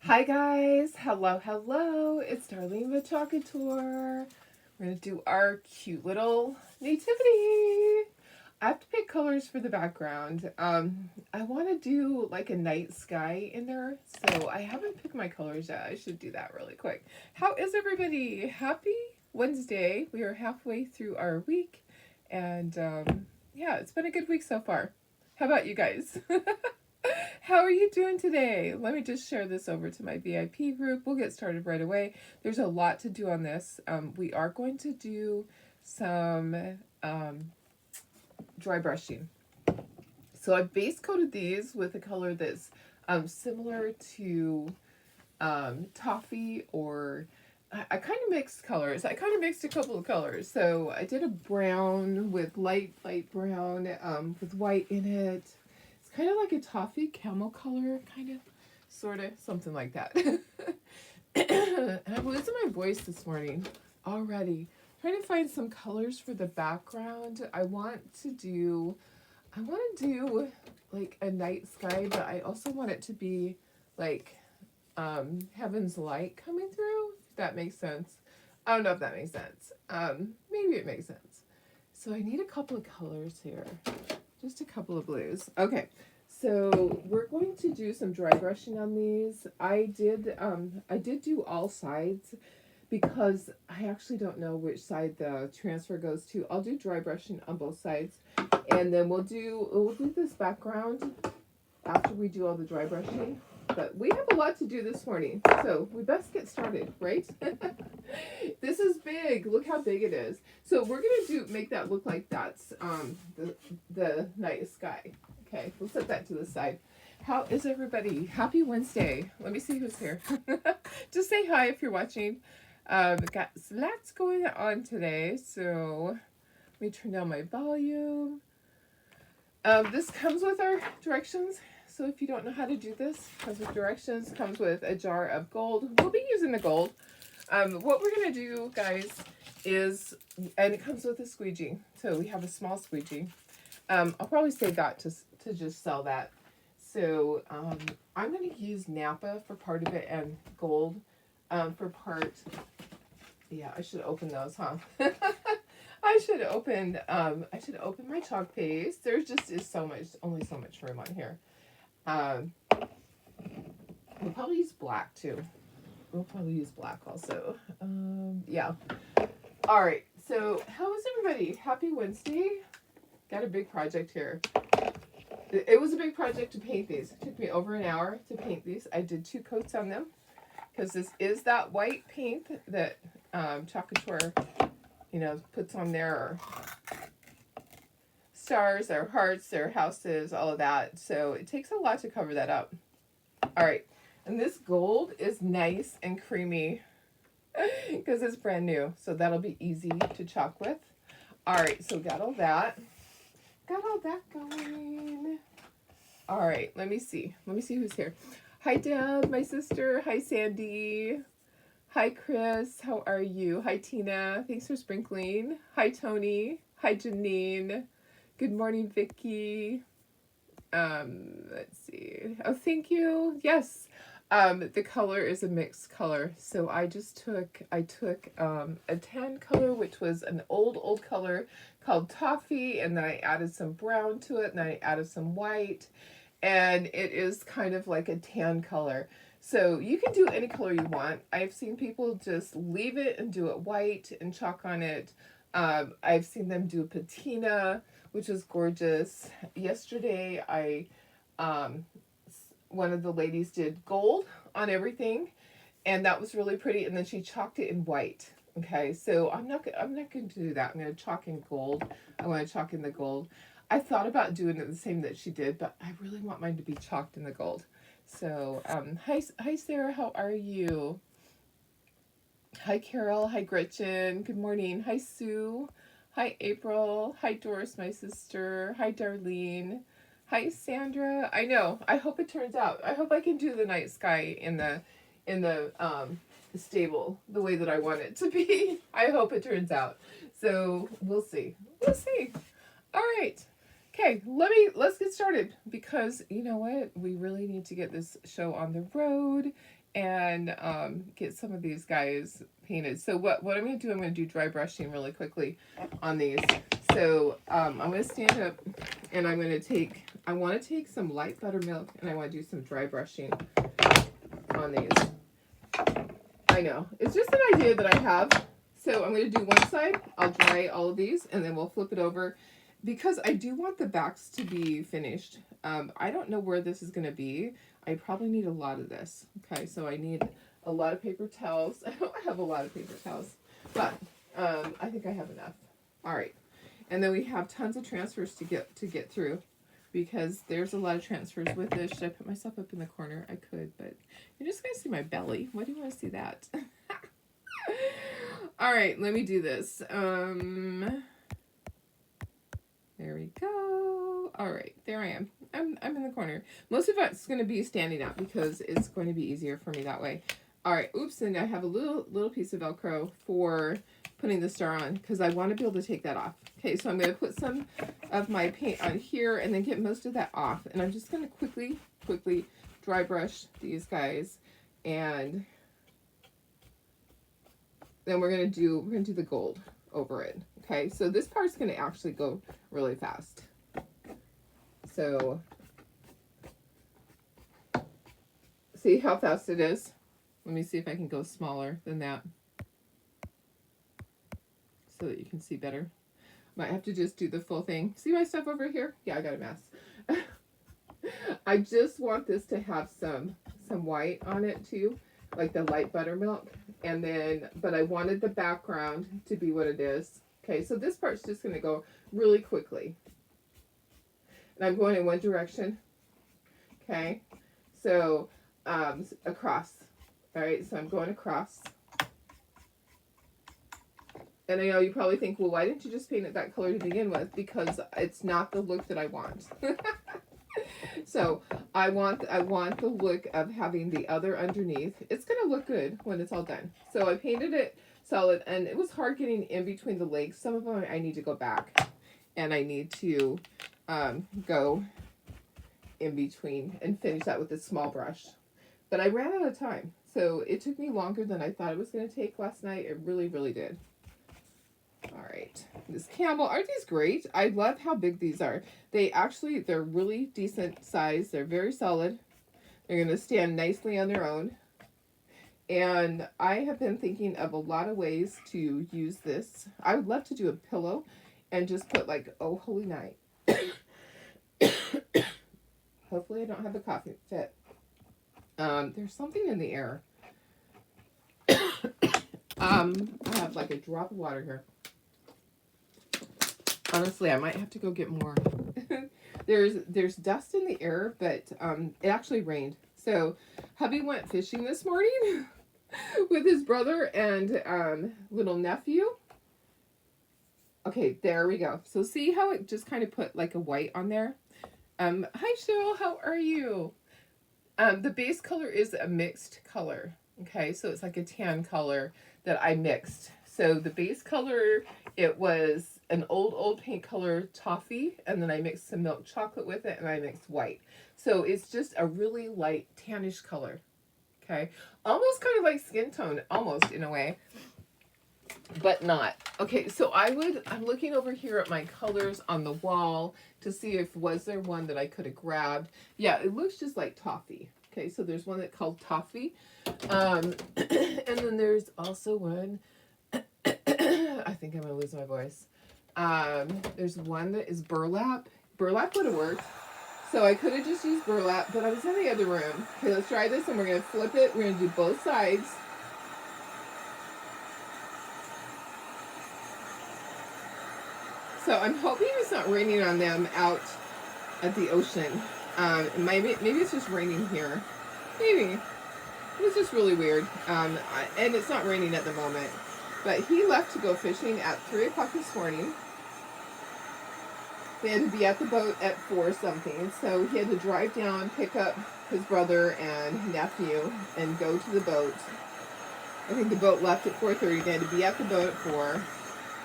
Hi guys, hello, it's Darlene the Talkator. We're gonna do our cute little nativity. I have to pick colors for the background. I want to do like a night sky in there, so I haven't picked my colors yet. I should do that really quick. How is everybody? Happy Wednesday. We are halfway through our week, and yeah, it's been a good week so far. How about you guys? How are you doing today? Let me just share this over to my VIP group. We'll get started right away. There's a lot to do on this. We are going to do some dry brushing. So I base coated these with a color that's similar to toffee or I kind of mixed colors. I kind of mixed a couple of colors. So I did a brown with light brown with white in it. It's kind of like a toffee camel color, kind of, sort of, something like that. I'm losing my voice this morning already. Trying to find some colors for the background. I want to do like a night sky, but I also want it to be like heaven's light coming through. If that makes sense. I don't know if that makes sense. Maybe it makes sense. So I need a couple of colors here. Just a couple of blues. Okay. So we're going to do some dry brushing on these. I did do all sides because I actually don't know which side the transfer goes to. I'll do dry brushing on both sides, and then we'll do this background after we do all the dry brushing. But we have a lot to do this morning, so we best get started, right? This is big. Look how big it is. So we're gonna make that look like that's the night sky. Okay, we'll set that to the side. How is everybody? Happy Wednesday. Let me see who's here. Just say hi if you're watching. Got lots going on today, so let me turn down my volume. This comes with our directions. So if you don't know how to do this, comes with directions, comes with a jar of gold. We'll be using the gold. What we're going to do, guys, is, and it comes with a squeegee. So we have a small squeegee. I'll probably say that to just sell that. So I'm going to use Napa for part of it and gold for part. Yeah, I should open those, huh? I should open my chalk paste. There just is only so much room on here. We'll probably use black too. We'll probably use black also. Yeah. All right. So how is everybody? Happy Wednesday. Got a big project here. It was a big project to paint these. It took me over an hour to paint these. I did 2 coats on them because this is that white paint that Chocatoire, puts on their stars, their hearts, their houses, all of that. So it takes a lot to cover that up. All right. And this gold is nice and creamy because it's brand new. So that'll be easy to chalk with. All right. So got all that. Got all that going. All right. Let me see who's here. Hi, Deb, my sister. Hi, Sandy. Hi, Chris. How are you? Hi, Tina. Thanks for sprinkling. Hi, Tony. Hi, Janine. Good morning, Vicky. Let's see. Oh, thank you. Yes. The color is a mixed color. So I took a tan color, which was an old color called Toffee, and then I added some brown to it, and then I added some white, and it is kind of like a tan color. So you can do any color you want. I've seen people just leave it and do it white and chalk on it. I've seen them do patina, which is gorgeous. Yesterday, one of the ladies did gold on everything, and that was really pretty. And then she chalked it in white. Okay, so I'm not going to do that. I'm going to chalk in gold. I want to chalk in the gold. I thought about doing it the same that she did, but I really want mine to be chalked in the gold. So, hi Sarah, how are you? Hi Carol, hi Gretchen, good morning. Hi Sue, hi April, hi Doris, my sister, hi Darlene, hi Sandra. I know, I hope it turns out. I hope I can do the night sky in the stable the way that I want it to be. I hope it turns out. So we'll see. All right. Okay, let's get started because you know what? We really need to get this show on the road and get some of these guys painted. So what I'm going to do, I'm going to do dry brushing really quickly on these. So I'm going to stand up and I'm going to take, I want to take some light buttermilk and I want to do some dry brushing on these. I know, it's just an idea that I have. So I'm going to do one side, I'll dry all of these, and then we'll flip it over because I do want the backs to be finished. I don't know where this is going to be. I probably need a lot of this. Okay, so I need a lot of paper towels. I don't have a lot of paper towels, but I think I have enough. All right, and then we have tons of transfers to get through because there's a lot of transfers with this. Should I put myself up in the corner? I could, but you're just going to see my belly. Why do you want to see that? All right, let me do this. There we go. All right, there I am. I'm in the corner. Most of it's going to be standing up because it's going to be easier for me that way. All right, oops, and I have a little piece of Velcro for putting the star on because I want to be able to take that off. Okay, so I'm going to put some of my paint on here and then get most of that off. And I'm just going to quickly dry brush these guys, and then we're gonna do the gold over it. Okay, so this part's gonna actually go really fast. So see how fast it is? Let me see if I can go smaller than that so that you can see better. Might have to just do the full thing. See my stuff over here? Yeah, I got a mess. I just want this to have some white on it too, like the light buttermilk. And then, but I wanted the background to be what it is. Okay, so this part's just going to go really quickly. And I'm going in one direction. Okay, so across. All right, so I'm going across. And I know you probably think, well, why didn't you just paint it that color to begin with? Because it's not the look that I want. So I want the look of having the other underneath. It's going to look good when it's all done. So I painted it solid, and it was hard getting in between the legs. Some of them I need to go back, and I need to go in between and finish that with a small brush. But I ran out of time, so it took me longer than I thought it was going to take last night. It really, really did. All right, this camel, aren't these great? I love how big these are. They're really decent size. They're very solid. They're going to stand nicely on their own. And I have been thinking of a lot of ways to use this. I would love to do a pillow and just put like, oh, holy night. Hopefully I don't have a coffee fit. There's something in the air. I have like a drop of water here. Honestly, I might have to go get more. There's dust in the air, but it actually rained. So hubby went fishing this morning with his brother and little nephew. Okay, there we go. So see how it just kind of put like a white on there? Hi Cheryl, how are you? The base color is a mixed color. Okay, so it's like a tan color that I mixed. So the base color, it was an old paint color toffee, and then I mixed some milk chocolate with it, and I mixed white. So it's just a really light tannish color. Okay, almost kind of like skin tone, almost in a way, but not. Okay, so I'm looking over here at my colors on the wall to see if was there one that I could have grabbed. Yeah, it looks just like toffee. Okay, so there's one that's called toffee. And then there's also one, I think I'm going to lose my voice. There's one that is burlap. Burlap would have worked. So I could have just used burlap, but I was in the other room. Okay, let's try this, and we're going to flip it. We're going to do both sides. So I'm hoping it's not raining on them out at the ocean. Maybe it's just raining here. Maybe. It's just really weird. And it's not raining at the moment. But he left to go fishing at 3 o'clock this morning. They had to be at the boat at 4 something. So he had to drive down, pick up his brother and nephew, and go to the boat. I think the boat left at 4:30. They had to be at the boat at 4.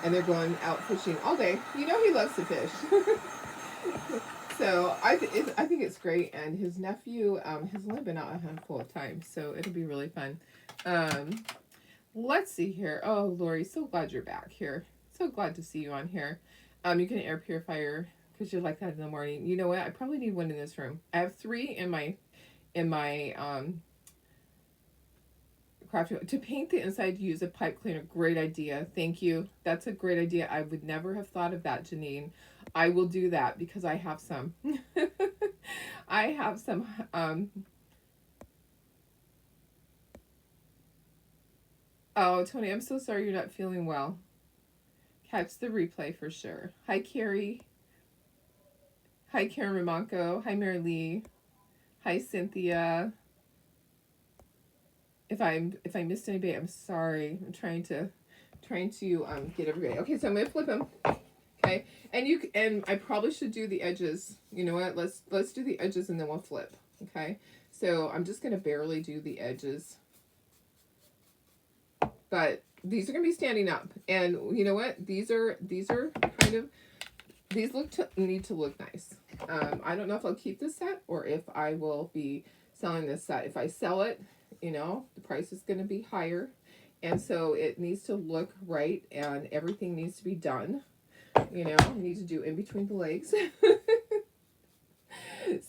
And they're going out fishing all day. You know he loves to fish. So I think it's great, and his nephew has only been out a handful of times, so it'll be really fun. Um, let's see here. Oh, Lori, so glad you're back here. So glad to see you on here. You can air purifier because you like that in the morning. You know what? I probably need one in this room. I have 3 in my craft to paint the inside. Use a pipe cleaner. Great idea. Thank you. That's a great idea. I would never have thought of that, Janine. I will do that because I have some. I have some. Oh, Tony, I'm so sorry you're not feeling well. Catch the replay for sure. Hi, Carrie. Hi, Karen Ramonko. Hi, Mary Lee. Hi, Cynthia. If I missed anybody, I'm sorry. I'm trying to get everybody. Okay, so I'm gonna flip them. Okay, and I probably should do the edges. You know what? Let's do the edges and then we'll flip. Okay, so I'm just gonna barely do the edges, but these are gonna be standing up, and you know what? These are kind of need to look nice. I don't know if I'll keep this set or if I will be selling this set. If I sell it, you know, the price is going to be higher, and so it needs to look right, and everything needs to be done. You know, you need to do in between the legs.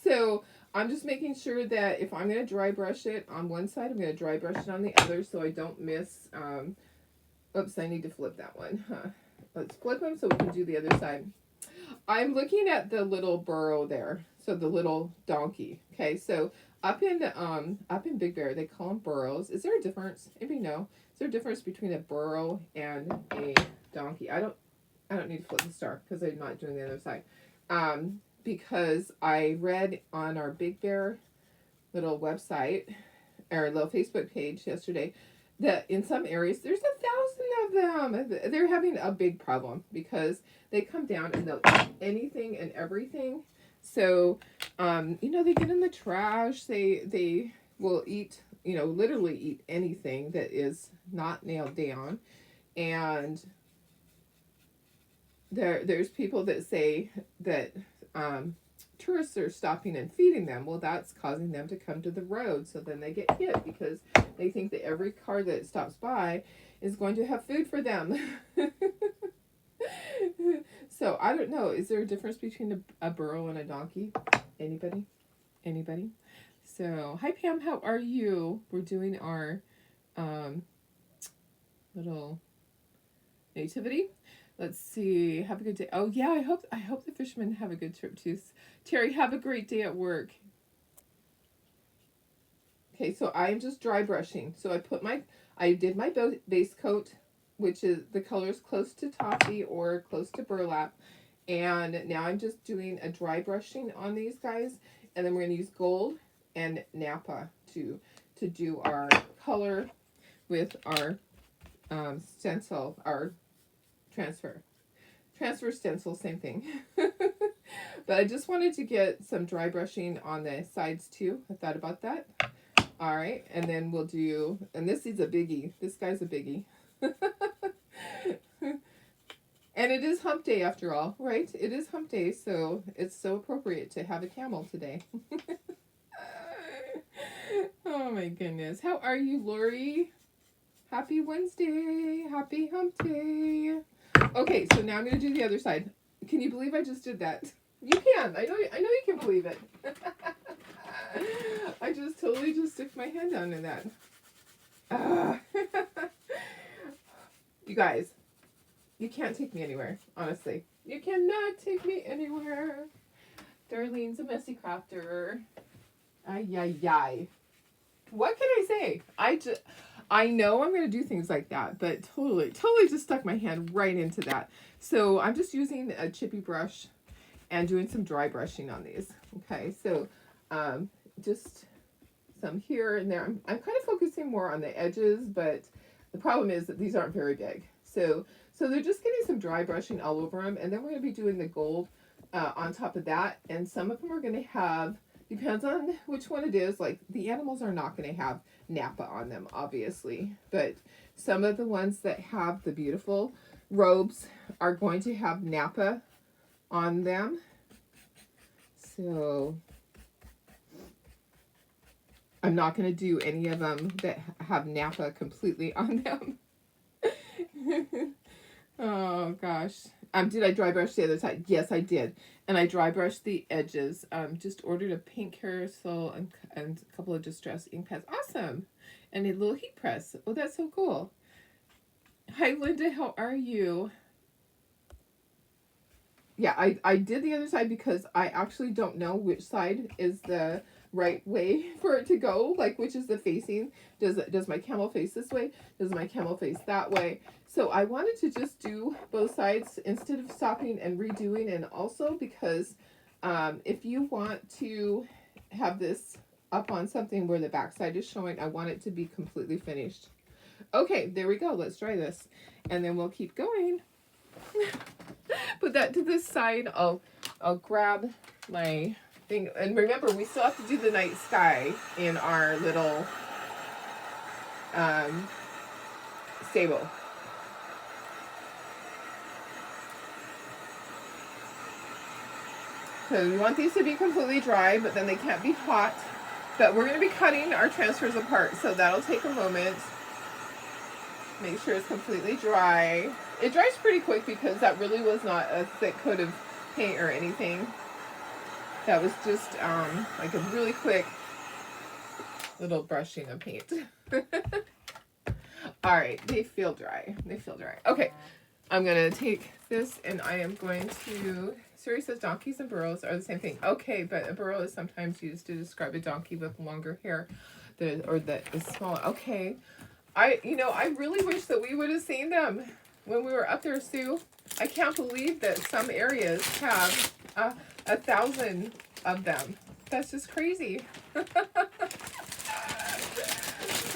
So I'm just making sure that if I'm going to dry brush it on one side, I'm going to dry brush it on the other so I don't miss. Oops, I need to flip that one. Huh. Let's flip them so we can do the other side. I'm looking at the little burro there, so the little donkey. Okay, so up in Big Bear, they call them burros. Is there a difference? Anybody know? Is there a difference between a burro and a donkey? I don't need to flip the star because I'm not doing the other side. Because I read on our Big Bear little website or little Facebook page yesterday that in some areas there's 1,000 of them. They're having a big problem because they come down and they'll eat anything and everything. So, you know, they get in the trash. They will eat, you know, literally eat anything that is not nailed down. And there's people that say that tourists are stopping and feeding them. Well, that's causing them to come to the road, so then they get hit because they think that every car that stops by is going to have food for them. So I don't know. Is there a difference between a burro and a donkey? Anybody? So hi Pam, how are you? We're doing our little nativity. Let's see. Have a good day. Oh yeah, I hope the fishermen have a good trip too. Terry, have a great day at work. Okay, so I'm just dry brushing. So I did my base coat, which is the colors close to toffee or close to burlap. And now I'm just doing a dry brushing on these guys. And then we're going to use gold and Napa to do our color with our stencil, our transfer stencil, same thing. But I just wanted to get some dry brushing on the sides too. I thought about that. All right, and then we'll do, and this is a biggie. This guy's a biggie. And it is hump day after all, right? It is hump day, so it's so appropriate to have a camel today. Oh my goodness. How are you, Lori? Happy Wednesday. Happy hump day. Okay, so now I'm going to do the other side. Can you believe I just did that? You can. I know you can believe it. I just totally just stick my hand down in that. You guys, you can't take me anywhere, honestly. You cannot take me anywhere. Darlene's a messy crafter. Ay, ay, ay. What can I say? I know I'm going to do things like that, but totally just stuck my hand right into that. So I'm just using a chippy brush and doing some dry brushing on these. Okay, so just some here and there. I'm kind of focusing more on the edges, but the problem is that these aren't very big. So they're just getting some dry brushing all over them, and then we're going to be doing the gold on top of that. And some of them are going to have, depends on which one it is, like the animals are not going to have Napa on them, obviously, but some of the ones that have the beautiful robes are going to have Napa on them. So I'm not going to do any of them that have Napa completely on them. Oh gosh. Did I dry brush the other side? Yes, I did. And I dry brushed the edges. Just ordered a pink carousel and a couple of distress ink pads. Awesome. And a little heat press. Oh, that's so cool. Hi, Linda. How are you? Yeah, I did the other side because I actually don't know which side is the right way for it to go, like which is the facing. Does my camel face this way? Does my camel face that way? So I wanted to just do both sides instead of stopping and redoing, and also because if you want to have this up on something where the back side is showing, I want it to be completely finished. Okay, there we go. Let's try this, and then we'll keep going. Put that to this side. I'll grab my thing, and remember we still have to do the night sky in our little stable. So we want these to be completely dry, but then they can't be hot. But we're going to be cutting our transfers apart, so that'll take a moment. Make sure it's completely dry. It dries pretty quick because that really was not a thick coat of paint or anything. That was just like a really quick little brushing of paint. All right, they feel dry. They feel dry. Okay, I'm going to take this and I am going to... Siri says donkeys and burros are the same thing. Okay, but a burro is sometimes used to describe a donkey with longer hair that is smaller. Okay. I really wish that we would have seen them when we were up there, Sue. I can't believe that some areas have 1,000 of them. That's just crazy.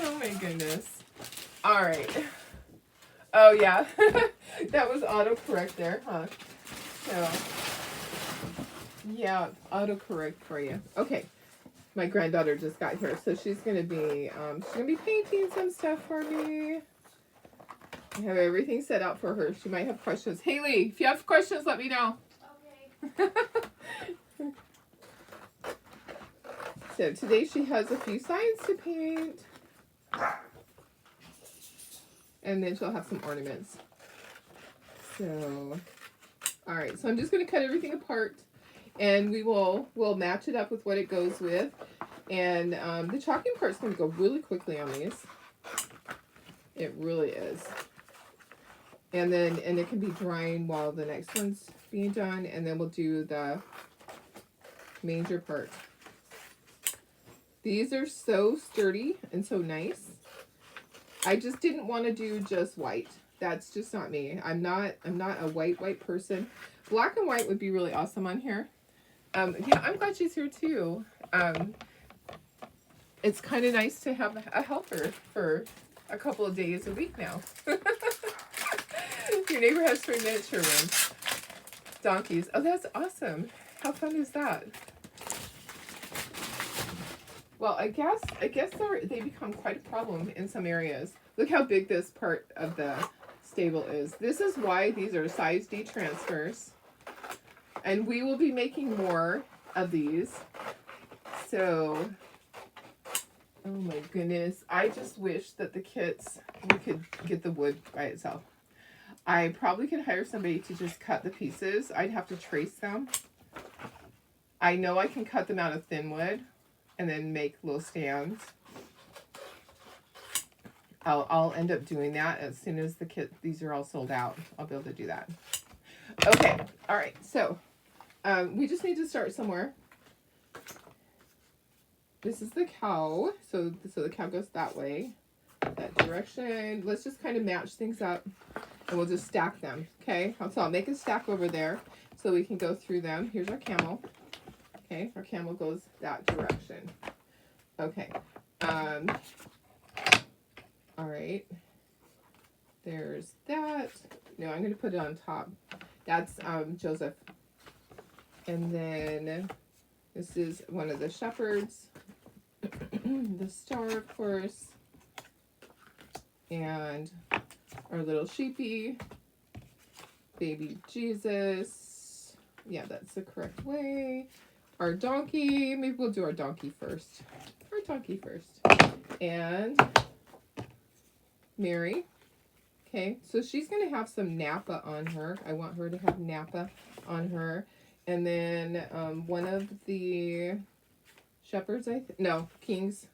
Oh my goodness. All right. Oh yeah, that was autocorrect there, huh? So yeah, autocorrect for you. Okay. My granddaughter just got here, so she's gonna be painting some stuff for me. I have everything set out for her. She might have questions. Haley, if you have questions, let me know. Okay. So today she has a few signs to paint, and then she'll have some ornaments. So, all right. So I'm just gonna cut everything apart. And we'll match it up with what it goes with. And the chalking part's going to go really quickly on these. It really is. And it can be drying while the next one's being done. And then we'll do the manger part. These are so sturdy and so nice. I just didn't want to do just white. That's just not me. I'm not a white person. Black and white would be really awesome on here. Yeah, I'm glad she's here too. It's kind of nice to have a helper for a couple of days a week now. Your neighbor has 3 miniature ones. Donkeys. Oh, that's awesome. How fun is that? Well, I guess they become quite a problem in some areas. Look how big this part of the stable is. This is why these are size D transfers. And we will be making more of these. So, oh my goodness. I just wish that we could get the wood by itself. I probably could hire somebody to just cut the pieces. I'd have to trace them. I know I can cut them out of thin wood and then make little stands. I'll end up doing that as soon as these are all sold out. I'll be able to do that. Okay. All right. So, we just need to start somewhere. This is the cow. So the cow goes that way, that direction. Let's just kind of match things up and we'll just stack them. Okay. So I'll make a stack over there so we can go through them. Here's our camel. Okay. Our camel goes that direction. Okay. All right. There's that. No, I'm going to put it on top. That's Joseph. And then this is one of the shepherds. The star, of course. And our little sheepy. Baby Jesus. Yeah, that's the correct way. our donkey. Maybe we'll do our donkey first. Our donkey first. And Mary. Okay, so she's going to have some Napa on her. I want her to have Napa on her. And then one of the shepherds, no, kings.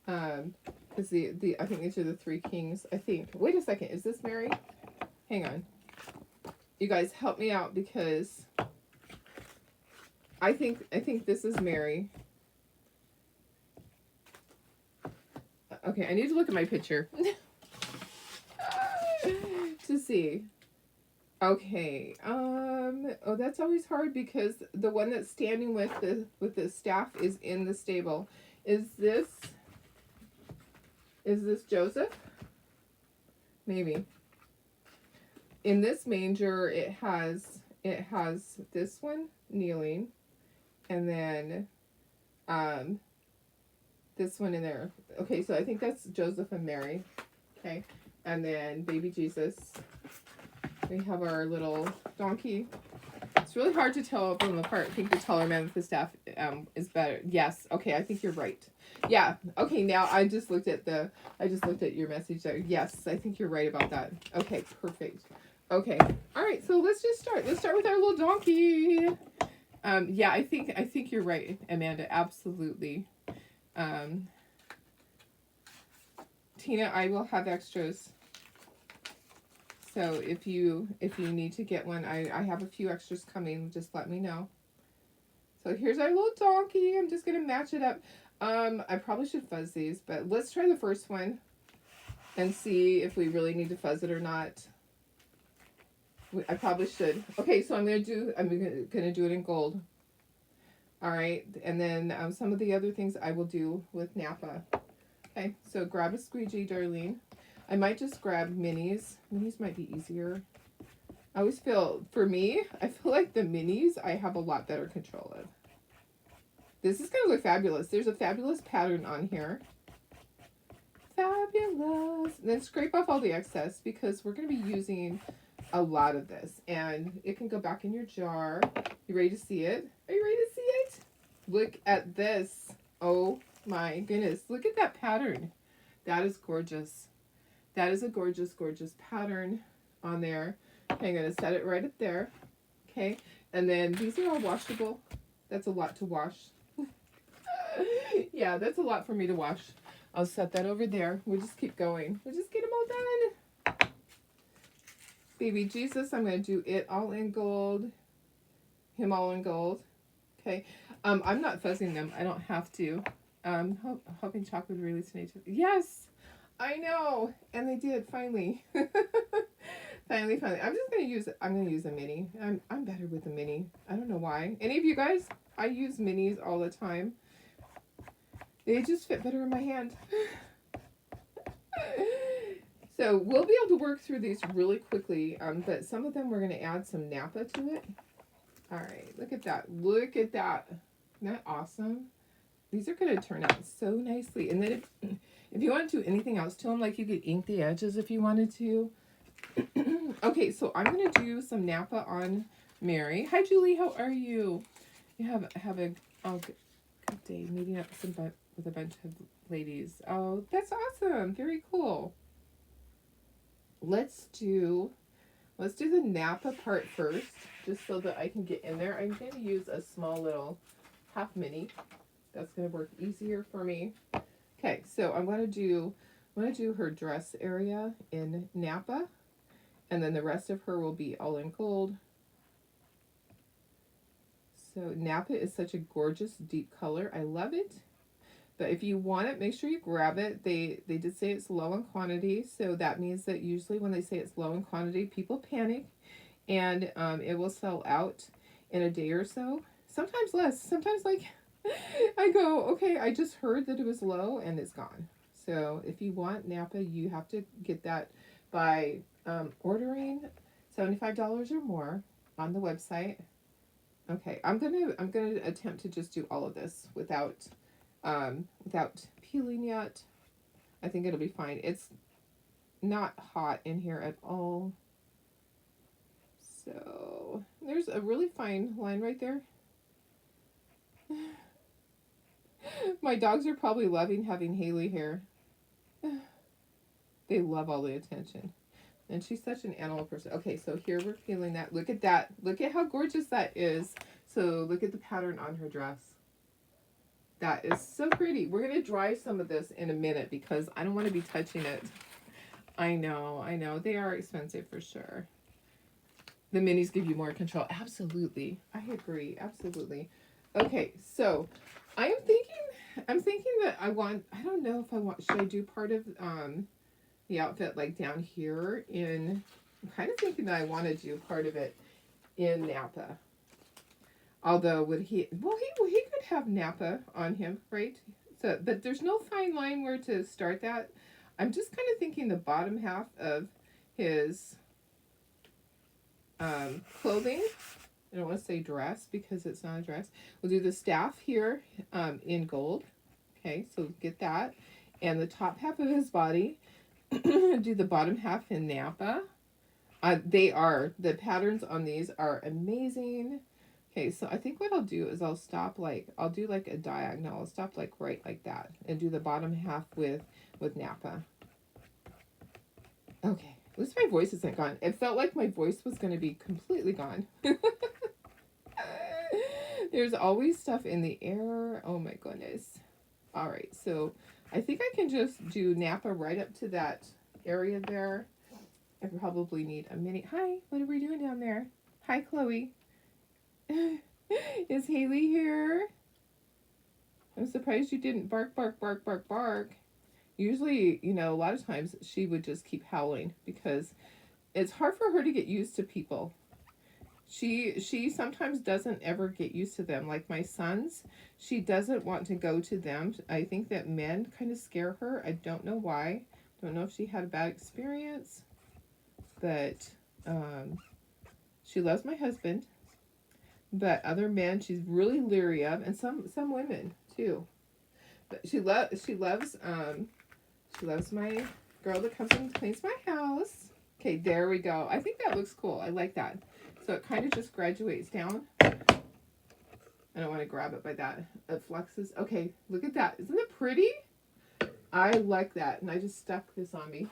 Because I think these are the three kings. I think. Wait a second. Is this Mary? Hang on. You guys help me out because I think this is Mary. Okay, I need to look at my picture. To see. Okay. Oh, that's always hard because the one that's standing with the staff is in the stable. Is this Joseph? Maybe. In this manger it has this one kneeling, and then this one in there. Okay, so I think that's Joseph and Mary. Okay. And then baby Jesus. We have our little donkey. It's really hard to tell them apart. I think the taller man with the staff is better. Yes. Okay, I think you're right. Yeah. Okay, now I just looked at your message there. Yes, I think you're right about that. Okay, perfect. Okay. All right, so let's just start. Let's start with our little donkey. Yeah, I think you're right, Amanda. Absolutely. Tina, I will have extras. So if you need to get one, I have a few extras coming. Just let me know. So here's our little donkey. I'm just going to match it up. I probably should fuzz these, but let's try the first one and see if we really need to fuzz it or not. I probably should. Okay, so I'm gonna do it in gold. All right, and then some of the other things I will do with Napa. Okay, so grab a squeegee, Darlene. I might just grab minis. Minis might be easier. I always feel, for me, I feel like the minis I have a lot better control of. This is gonna look fabulous. There's a fabulous pattern on here. Fabulous. And then scrape off all the excess because we're gonna be using a lot of this, and it can go back in your jar. You ready to see it? Are you ready to see it? Look at this. Oh my goodness. Look at that pattern. That is gorgeous. That is a gorgeous, gorgeous pattern on there. Okay, I'm going to set it right up there. Okay, and then these are all washable. That's a lot to wash. Yeah, that's a lot for me to wash. I'll set that over there. We'll just keep going. We'll just get them all done. Baby Jesus, I'm going to do it all in gold. Him all in gold. Okay. I'm not fuzzing them. I don't have to. Hoping chocolate release nature. Yes, I know. And they did, finally. Finally. I'm going to use a mini. I'm better with a mini. I don't know why. Any of you guys? I use minis all the time. They just fit better in my hand. So we'll be able to work through these really quickly, but some of them we're going to add some Napa to it. All right, look at that. Look at that. Isn't that awesome? These are going to turn out so nicely. And then if you want to do anything else to them, like you could ink the edges if you wanted to. Okay, so I'm going to do some Napa on Mary. Hi, Julie. How are you? You have a good day meeting up with a bunch of ladies. Oh, that's awesome. Very cool. Let's do the Napa part first, just so that I can get in there. I'm going to use a small little half mini. That's going to work easier for me. Okay, so I'm going to do her dress area in Napa, and then the rest of her will be all in gold. So Napa is such a gorgeous deep color. I love it. But if you want it, make sure you grab it. They did say it's low in quantity, so that means that usually when they say it's low in quantity, people panic, and it will sell out in a day or so. Sometimes less. Sometimes, like, I go, okay, I just heard that it was low, and it's gone. So if you want Napa, you have to get that by ordering $75 or more on the website. Okay, I'm gonna attempt to just do all of this without peeling yet. I think it'll be fine. It's not hot in here at all. So there's a really fine line right there. My dogs are probably loving having Haley here. They love all the attention. And she's such an animal person. Okay, so here we're feeling that. Look at that. Look at how gorgeous that is. So look at the pattern on her dress. That is so pretty. We're going to dry some of this in a minute because I don't want to be touching it. I know. They are expensive for sure. The minis give you more control. Absolutely. I agree. Absolutely. Okay, so I'm thinking that I don't know if I want, should I do part of the outfit like down here in, I'm kind of thinking that I want to do part of it in Napa. Although would he, well, he could have Napa on him, right? So, but there's no fine line where to start that. I'm just kind of thinking the bottom half of his clothing. I don't want to say dress because it's not a dress. We'll do the staff here in gold. Okay, so get that. And the top half of his body, do the bottom half in Napa. The patterns on these are amazing. Okay, so I think what I'll do is I'll do like a diagonal. I'll stop like right like that and do the bottom half with Napa. Okay, at least my voice isn't gone. It felt like my voice was going to be completely gone. There's always stuff in the air. Oh my goodness. All right, so I think I can just do Napa right up to that area there. I probably need a mini. Hi, what are we doing down there? Hi, Chloe. Is Haley here? I'm surprised you didn't bark, bark, bark, bark, bark. Usually, a lot of times she would just keep howling because it's hard for her to get used to people. She sometimes doesn't ever get used to them. Like my sons, she doesn't want to go to them. I think that men kind of scare her. I don't know why. Don't know if she had a bad experience, but she loves my husband. But other men, she's really leery of, and some women too. But she loves my girl that comes and cleans my house. Okay, there we go. I think that looks cool. I like that. So it kind of just graduates down. I don't want to grab it by that. It flexes. Okay, look at that. Isn't it pretty? I like that. And I just stuck this on me.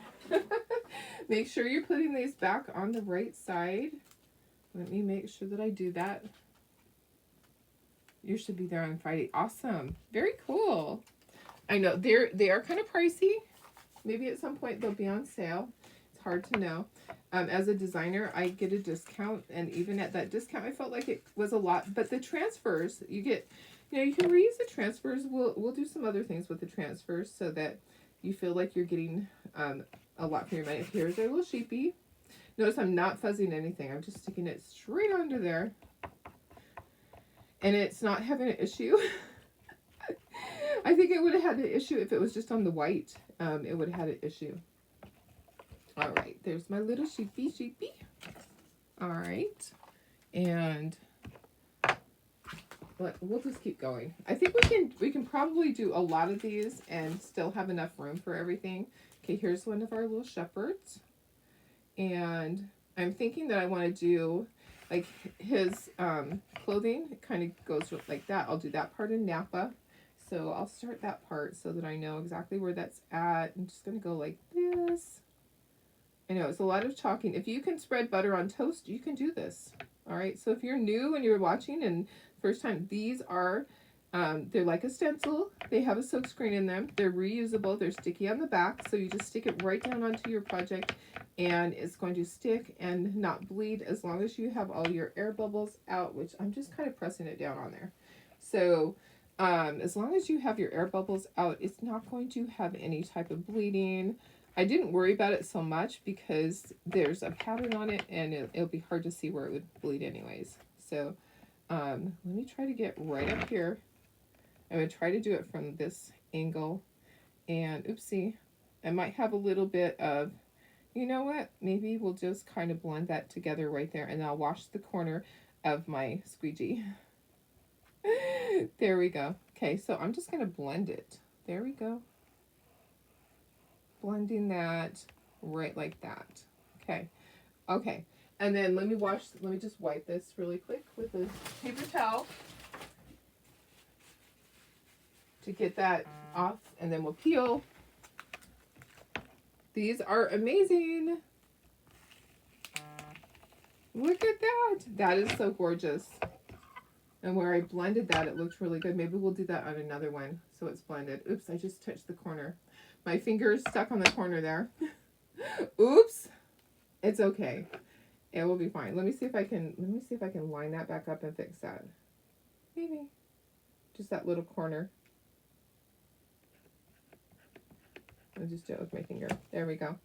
Make sure you're putting these back on the right side. Let me make sure that I do that. You should be there on Friday. Awesome. Very cool. I know they are kind of pricey. Maybe at some point they'll be on sale. It's hard to know. As a designer, I get a discount, and even at that discount, I felt like it was a lot. But the transfers, you get, you can reuse the transfers. We'll do some other things with the transfers so that you feel like you're getting a lot for your money. Here's our little sheepy. Notice I'm not fuzzing anything. I'm just sticking it straight onto there. And it's not having an issue. I think it would have had an issue if it was just on the white. It would have had an issue. All right, there's my little sheepy. All right, and we'll just keep going. I think we can probably do a lot of these and still have enough room for everything. Okay, here's one of our little shepherds, and I'm thinking that I want to do like his clothing. It kind of goes like that. I'll do that part in Napa. So I'll start that part so that I know exactly where that's at. I'm just going to go like this. I know it's a lot of talking. If you can spread butter on toast, you can do this. All right. So if you're new and you're watching and first time, these are, they're like a stencil. They have a silk screen in them. They're reusable. They're sticky on the back. So you just stick it right down onto your project and it's going to stick and not bleed as long as you have all your air bubbles out, which I'm just kind of pressing it down on there. So as long as you have your air bubbles out, it's not going to have any type of bleeding. I didn't worry about it so much because there's a pattern on it and it'll be hard to see where it would bleed anyways. So let me try to get right up here. I'm going to try to do it from this angle. And oopsie, I might have a little bit of, you know what? Maybe we'll just kind of blend that together right there. And I'll wash the corner of my squeegee. There we go. Okay, so I'm just going to blend it. There we go. Blending that right like that. Okay. Okay. And then let me just wipe this really quick with a paper towel. to get that off, and then we'll peel. These are amazing. Look at that. That is so gorgeous. And where I blended that, it looked really good. Maybe we'll do that on another one so it's blended. Oops, I just touched the corner. My finger is stuck on the corner there. Oops. It's okay. It will be fine. Let me see if I can line that back up and fix that. Maybe. Just that little corner. I'll just do it with my finger. There we go.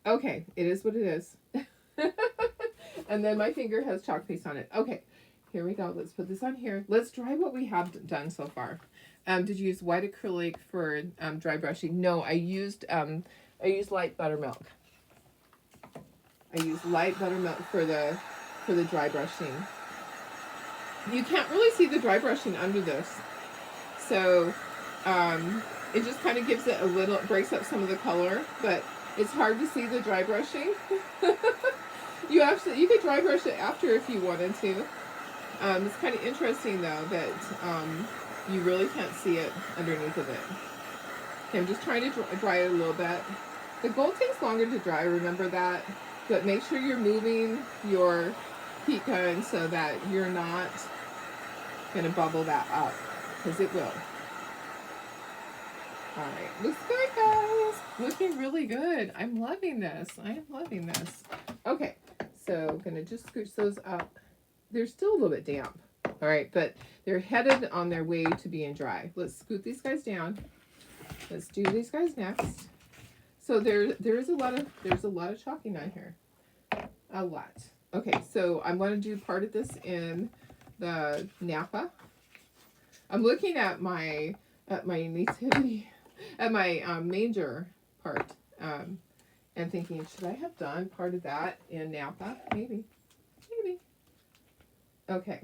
Okay, it is what it is. And then my finger has chalk paste on it. Okay, here we go. Let's put this on here. Let's dry what we have done so far. Did you use white acrylic for dry brushing? No, I used light buttermilk. I used light buttermilk for the dry brushing. You can't really see the dry brushing under this, so it just kind of gives it a little, breaks up some of the color, but it's hard to see the dry brushing. You could dry brush it after if you wanted to. It's kind of interesting though that you really can't see it underneath of it. Okay, I'm just trying to dry it a little bit. The gold takes longer to dry, remember that, but make sure you're moving your heat gun so that you're not going to bubble that up, because it will. All right, looks good, guys. Looking really good. I'm loving this. I'm loving this. Okay, so I'm going to just scooch those up. They're still a little bit damp. All right, but they're headed on their way to being dry. Let's scoot these guys down. Let's do these guys next. So there's a lot of chalking on here. A lot. Okay, so I'm going to do part of this in the Napa. I'm looking at my nativity, at my manger part, and thinking, should I have done part of that in Napa? Maybe. Okay.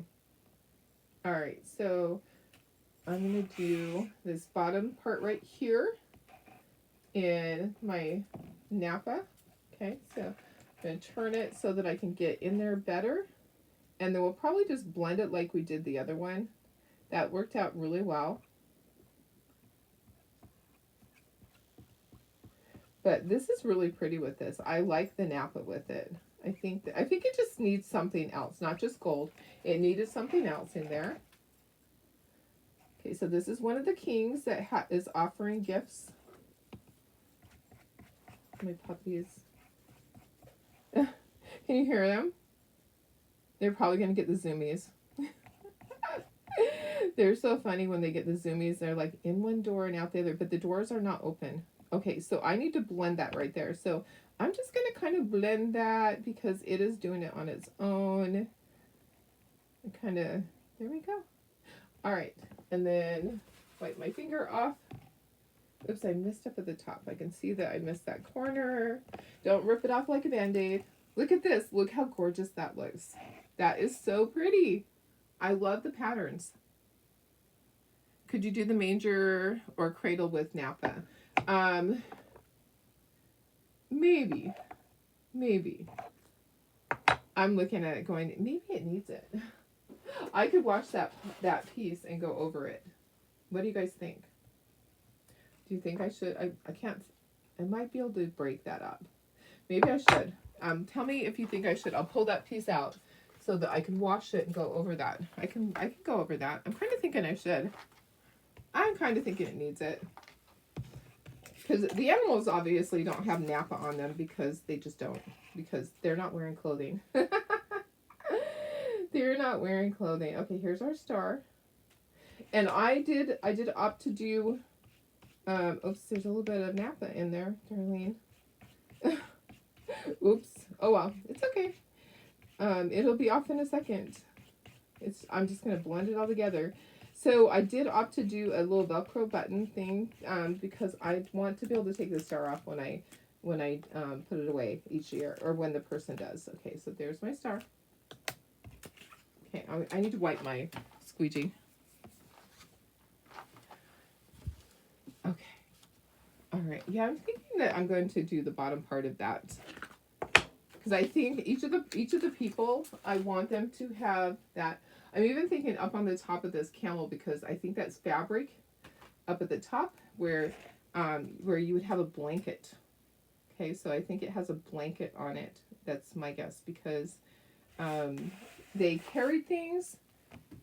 All right, so I'm going to do this bottom part right here in my Napa. Okay, so I'm going to turn it so that I can get in there better. And then we'll probably just blend it like we did the other one. That worked out really well. But this is really pretty with this. I like the Napa with it. I think it just needs something else, not just gold. It needed something else in there. Okay, so this is one of the kings that is offering gifts. My puppies. Can you hear them? They're probably going to get the zoomies. They're so funny when they get the zoomies. They're like in one door and out the other, but the doors are not open. Okay, so I need to blend that right there. So I'm just going to kind of blend that because it is doing it on its own. There we go. All right, and then wipe my finger off. Oops, I missed up at the top. I can see that I missed that corner. Don't rip it off like a Band-Aid. Look at this. Look how gorgeous that looks. That is so pretty. I love the patterns. Could you do the manger or cradle with Napa? Maybe. I'm looking at it going, maybe it needs it. I could wash that piece and go over it. What do you guys think? Do you think I should? I can't. I might be able to break that up. Maybe I should. Tell me if you think I should. I'll pull that piece out so that I can wash it and go over that. I can go over that. I'm kind of thinking I should. I'm kind of thinking it needs it. Because the animals obviously don't have Napa on them because they just don't. Because they're not wearing clothing. They're not wearing clothing. Okay, here's our star. And I did opt to do, oops, there's a little bit of Napa in there, Darlene. Oops. Oh well, it's okay. It'll be off in a second. I'm just going to blend it all together. So I did opt to do a little Velcro button thing because I want to be able to take the star off when I put it away each year, or when the person does. Okay, so there's my star. Okay, I need to wipe my squeegee. Okay. All right. Yeah, I'm thinking that I'm going to do the bottom part of that. Because I think each of the people, I want them to have that. I'm even thinking up on the top of this camel because I think that's fabric. up at the top where you would have a blanket. Okay, so I think it has a blanket on it. That's my guess because they carried things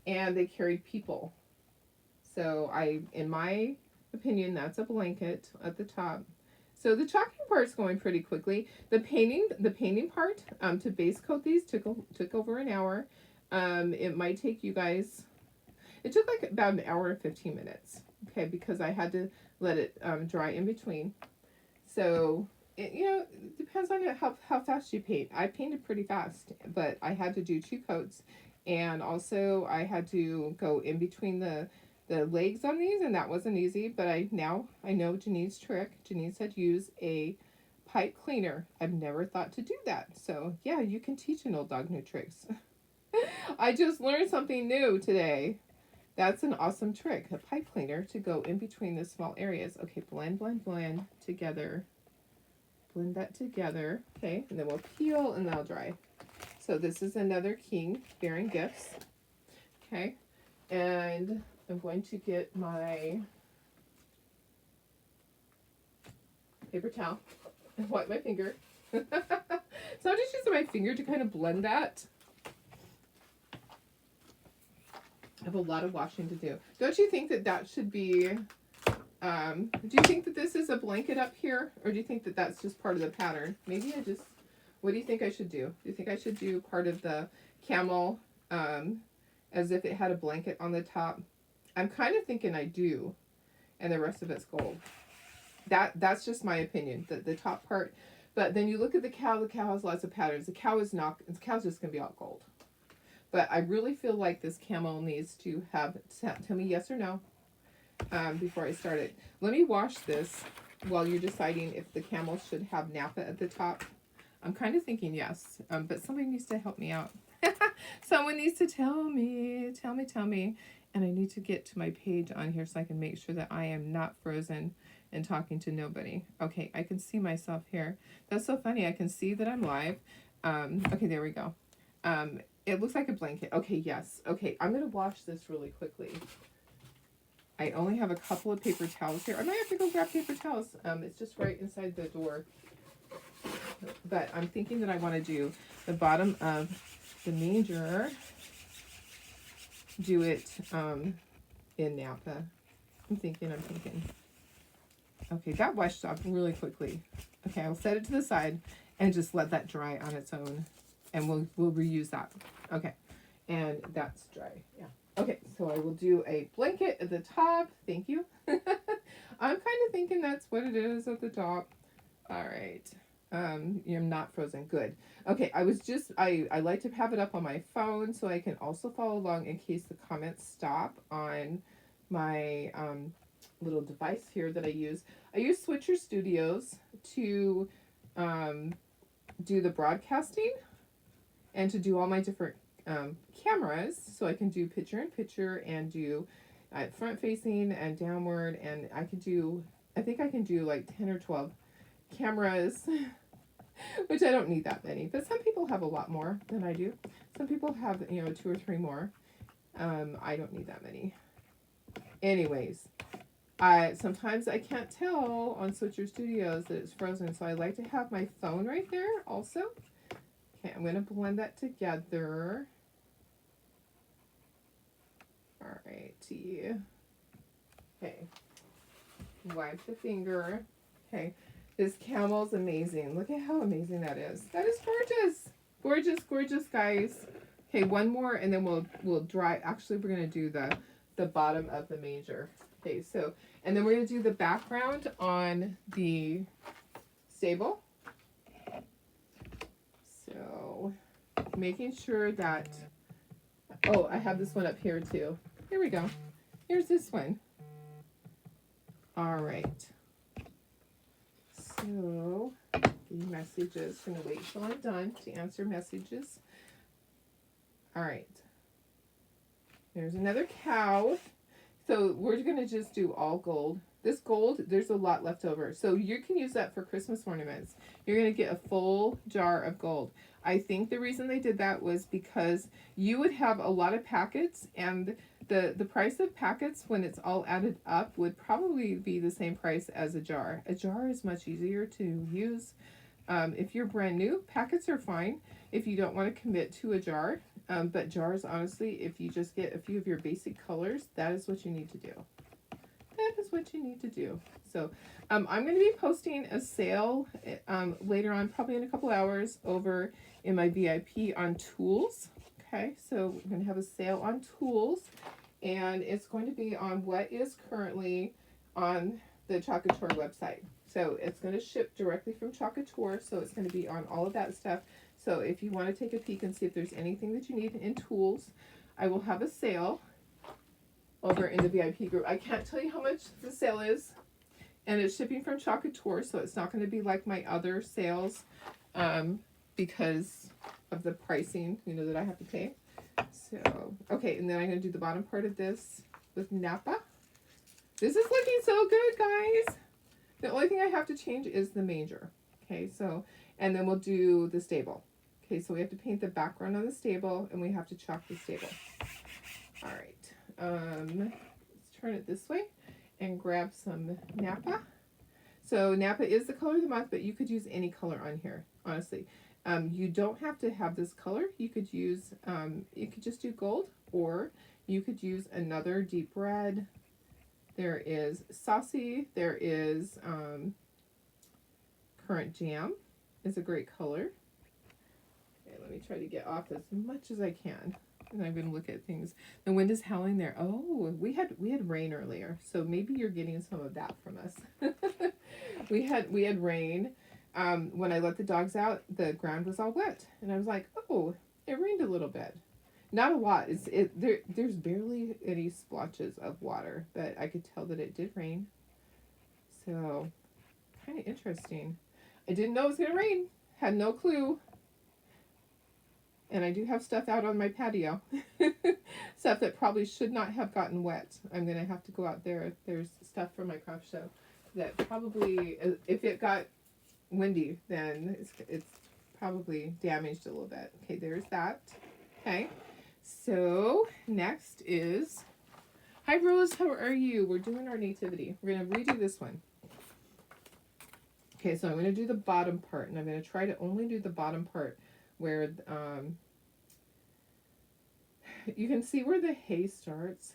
and they carried people. So in my opinion, that's a blanket at the top. So the chalking part's going pretty quickly. The painting part to base coat these took over an hour. It might take you guys. It took like about an hour and 15 minutes. Okay, because I had to let it dry in between. So it depends on how fast you paint. I painted pretty fast, but I had to do 2 coats, and also I had to go in between the legs on these, and that wasn't easy. But I know Janine's trick. Janine said use a pipe cleaner. I've never thought to do that. So yeah, you can teach an old dog new tricks. I just learned something new today. That's an awesome trick, a pipe cleaner to go in between the small areas. Okay, blend, blend, blend together. Blend that together. Okay, and then we'll peel and they'll dry. So this is another king bearing gifts. Okay, and I'm going to get my paper towel and wipe my finger. So I'm just using my finger to kind of blend that. I have a lot of washing to do. Don't you think that should be, do you think that this is a blanket up here? Or do you think that that's just part of the pattern? Maybe what do you think I should do? Do you think I should do part of the camel as if it had a blanket on the top? I'm kind of thinking I do. And the rest of it's gold. That's just my opinion, the top part. But then you look at the cow has lots of patterns. The cow's just going to be all gold. But I really feel like this camel needs to tell me yes or no before I start it. Let me wash this while you're deciding if the camel should have Napa at the top. I'm kind of thinking yes, but somebody needs to help me out. Someone needs to tell me. And I need to get to my page on here so I can make sure that I am not frozen and talking to nobody. Okay, I can see myself here. That's so funny. I can see that I'm live. Okay, there we go. It looks like a blanket. Okay, yes. Okay, I'm going to wash this really quickly. I only have a couple of paper towels here. I might have to go grab paper towels. It's just right inside the door. But I'm thinking that I want to do the bottom of the manger. Do it in Napa. I'm thinking. Okay, that washed off really quickly. Okay, I'll set it to the side and just let that dry on its own. And we'll reuse that. Okay, and that's dry. Yeah. Okay, so I will do a blanket at the top. Thank you. I'm kind of thinking that's what it is at the top. All right. You're not frozen. Good. Okay, I like to have it up on my phone so I can also follow along in case the comments stop on my little device here that I use. I use Switcher Studios to do the broadcasting and to do all my different cameras, so I can do picture in picture and do front facing and downward, and I think I can do like 10 or 12 cameras, which I don't need that many, but some people have a lot more than I do. Some people have 2 or 3 more. I don't need that many. Anyways, sometimes I can't tell on Switcher Studios that it's frozen, so I like to have my phone right there also. Okay, I'm going to blend that together. Alrighty. Okay. Wipe the finger. Okay. This camel's amazing. Look at how amazing that is. That is gorgeous. Gorgeous, gorgeous, guys. Okay, one more and then we'll dry. Actually, we're going to do the bottom of the manger. Okay, so, and then we're going to do the background on the stable. So, making sure that, oh, I have this one up here too. Here we go. Here's this one. All right. So, the messages. I'm going to wait till I'm done to answer messages. All right. There's another cow. So, we're going to just do all gold. This gold, there's a lot left over. So you can use that for Christmas ornaments. You're going to get a full jar of gold. I think the reason they did that was because you would have a lot of packets, and the price of packets when it's all added up would probably be the same price as a jar. A jar is much easier to use. If you're brand new, packets are fine if you don't want to commit to a jar. But jars, honestly, if you just get a few of your basic colors, that is what you need to do. That is what you need to do. So I'm going to be posting a sale later on, probably in a couple hours, over in my VIP on tools. Okay, so we're going to have a sale on tools, and it's going to be on what is currently on the Chocateur website. So it's going to ship directly from Chocateur, so it's going to be on all of that stuff. So if you want to take a peek and see if there's anything that you need in tools, I will have a sale over in the VIP group. I can't tell you how much the sale is, and it's shipping from Chocateur, so it's not going to be like my other sales because of the pricing, that I have to pay. So, okay, and then I'm going to do the bottom part of this with Napa. This is looking so good, guys. The only thing I have to change is the manger. Okay, so, and then we'll do the stable. Okay, so we have to paint the background on the stable, and we have to chalk the stable. All right. Let's turn it this way and grab some Napa. So Napa is the color of the month, but you could use any color on here, honestly. You don't have to have this color. You could use, you could just do gold, or you could use another deep red. There is Saucy. There is Currant Jam is a great color. Okay, let me try to get off as much as I can. And I'm going to look at things. The wind is howling there. Oh, we had rain earlier, so maybe you're getting some of that from us. we had rain. When I let the dogs out, the ground was all wet, and I was like, oh, it rained a little bit. Not a lot. There's barely any splotches of water, but I could tell that it did rain. So, kind of interesting. I didn't know it was going to rain. Had no clue. And I do have stuff out on my patio. Stuff that probably should not have gotten wet. I'm going to have to go out there. There's stuff from my craft show that probably, if it got windy, then it's probably damaged a little bit. Okay, there's that. Okay, so next is, hi Rose, how are you? We're doing our nativity. We're going to redo this one. Okay, so I'm going to do the bottom part, and I'm going to try to only do the bottom part where you can see where the hay starts.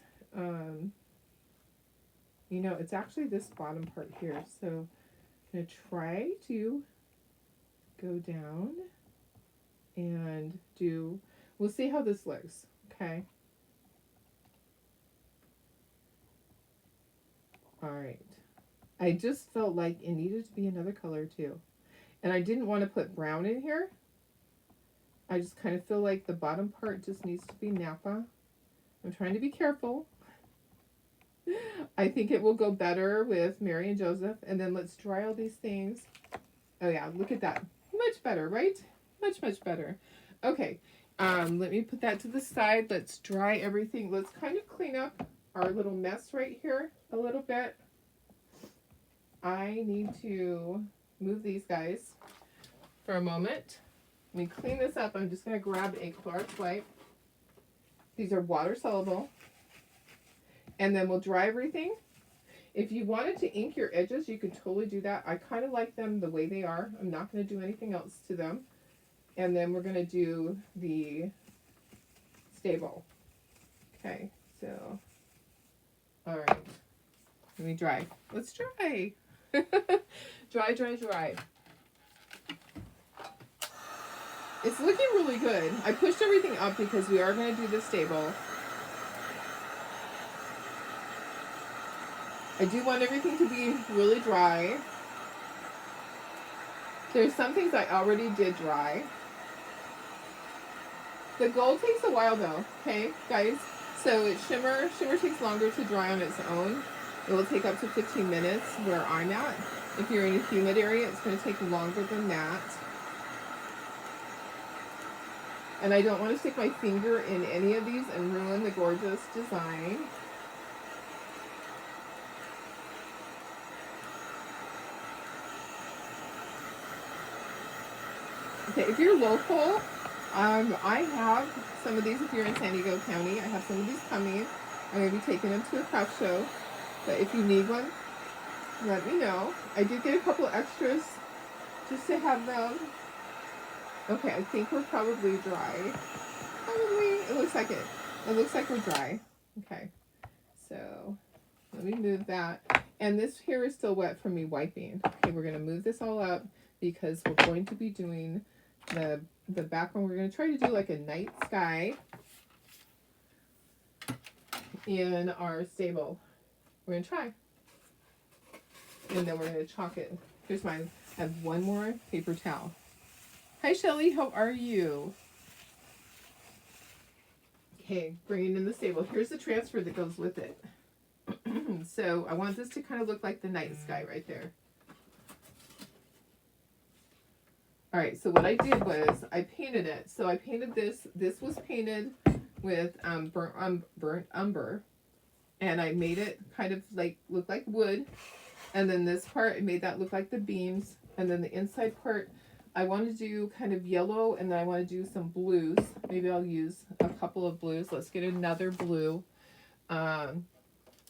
It's actually this bottom part here. So I'm going to try to go down and we'll see how this looks, okay? All right. I just felt like it needed to be another color too. And I didn't want to put brown in here. I just kind of feel like the bottom part just needs to be Napa. I'm trying to be careful. I think it will go better with Mary and Joseph. And then let's dry all these things. Oh yeah, look at that. Much better, right? Much, much better. Okay, let me put that to the side. Let's dry everything. Let's kind of clean up our little mess right here a little bit. I need to move these guys for a moment. Let me clean this up. I'm just going to grab a Clorox wipe. These are water soluble. And then we'll dry everything. If you wanted to ink your edges, you could totally do that. I kind of like them the way they are. I'm not going to do anything else to them. And then we're going to do the stable. Okay, so, all right. Let me dry. Let's dry. Dry, dry, dry. It's looking really good. I pushed everything up because we are going to do the stable. I do want everything to be really dry. There's some things I already did dry. The gold takes a while though, okay, guys? So shimmer takes longer to dry on its own. It will take up to 15 minutes where I'm at. If you're in a humid area, it's going to take longer than that. And I don't want to stick my finger in any of these and ruin the gorgeous design. Okay, if you're local, I have some of these. If you're in San Diego County, I have some of these coming. I'm going to be taking them to a craft show. But if you need one, let me know. I did get a couple extras just to have them. Okay, I think we're probably dry. Probably. It looks like it. It looks like we're dry. Okay. So let me move that. And this here is still wet from me wiping. Okay, we're going to move this all up because we're going to be doing the background. We're going to try to do like a night sky in our stable. We're going to try. And then we're going to chalk it. Here's mine. I have one more paper towel. Hi, Shelly. How are you? Okay, bringing in the stable. Here's the transfer that goes with it. So I want this to kind of look like the night sky right there. All right, so what I did was I painted it. So I painted this. This was painted with burnt umber. And I made it kind of like look like wood. And then this part, I made that look like the beams. And then the inside part, I want to do kind of yellow. And then I want to do some blues. Maybe I'll use a couple of blues. Let's get another blue.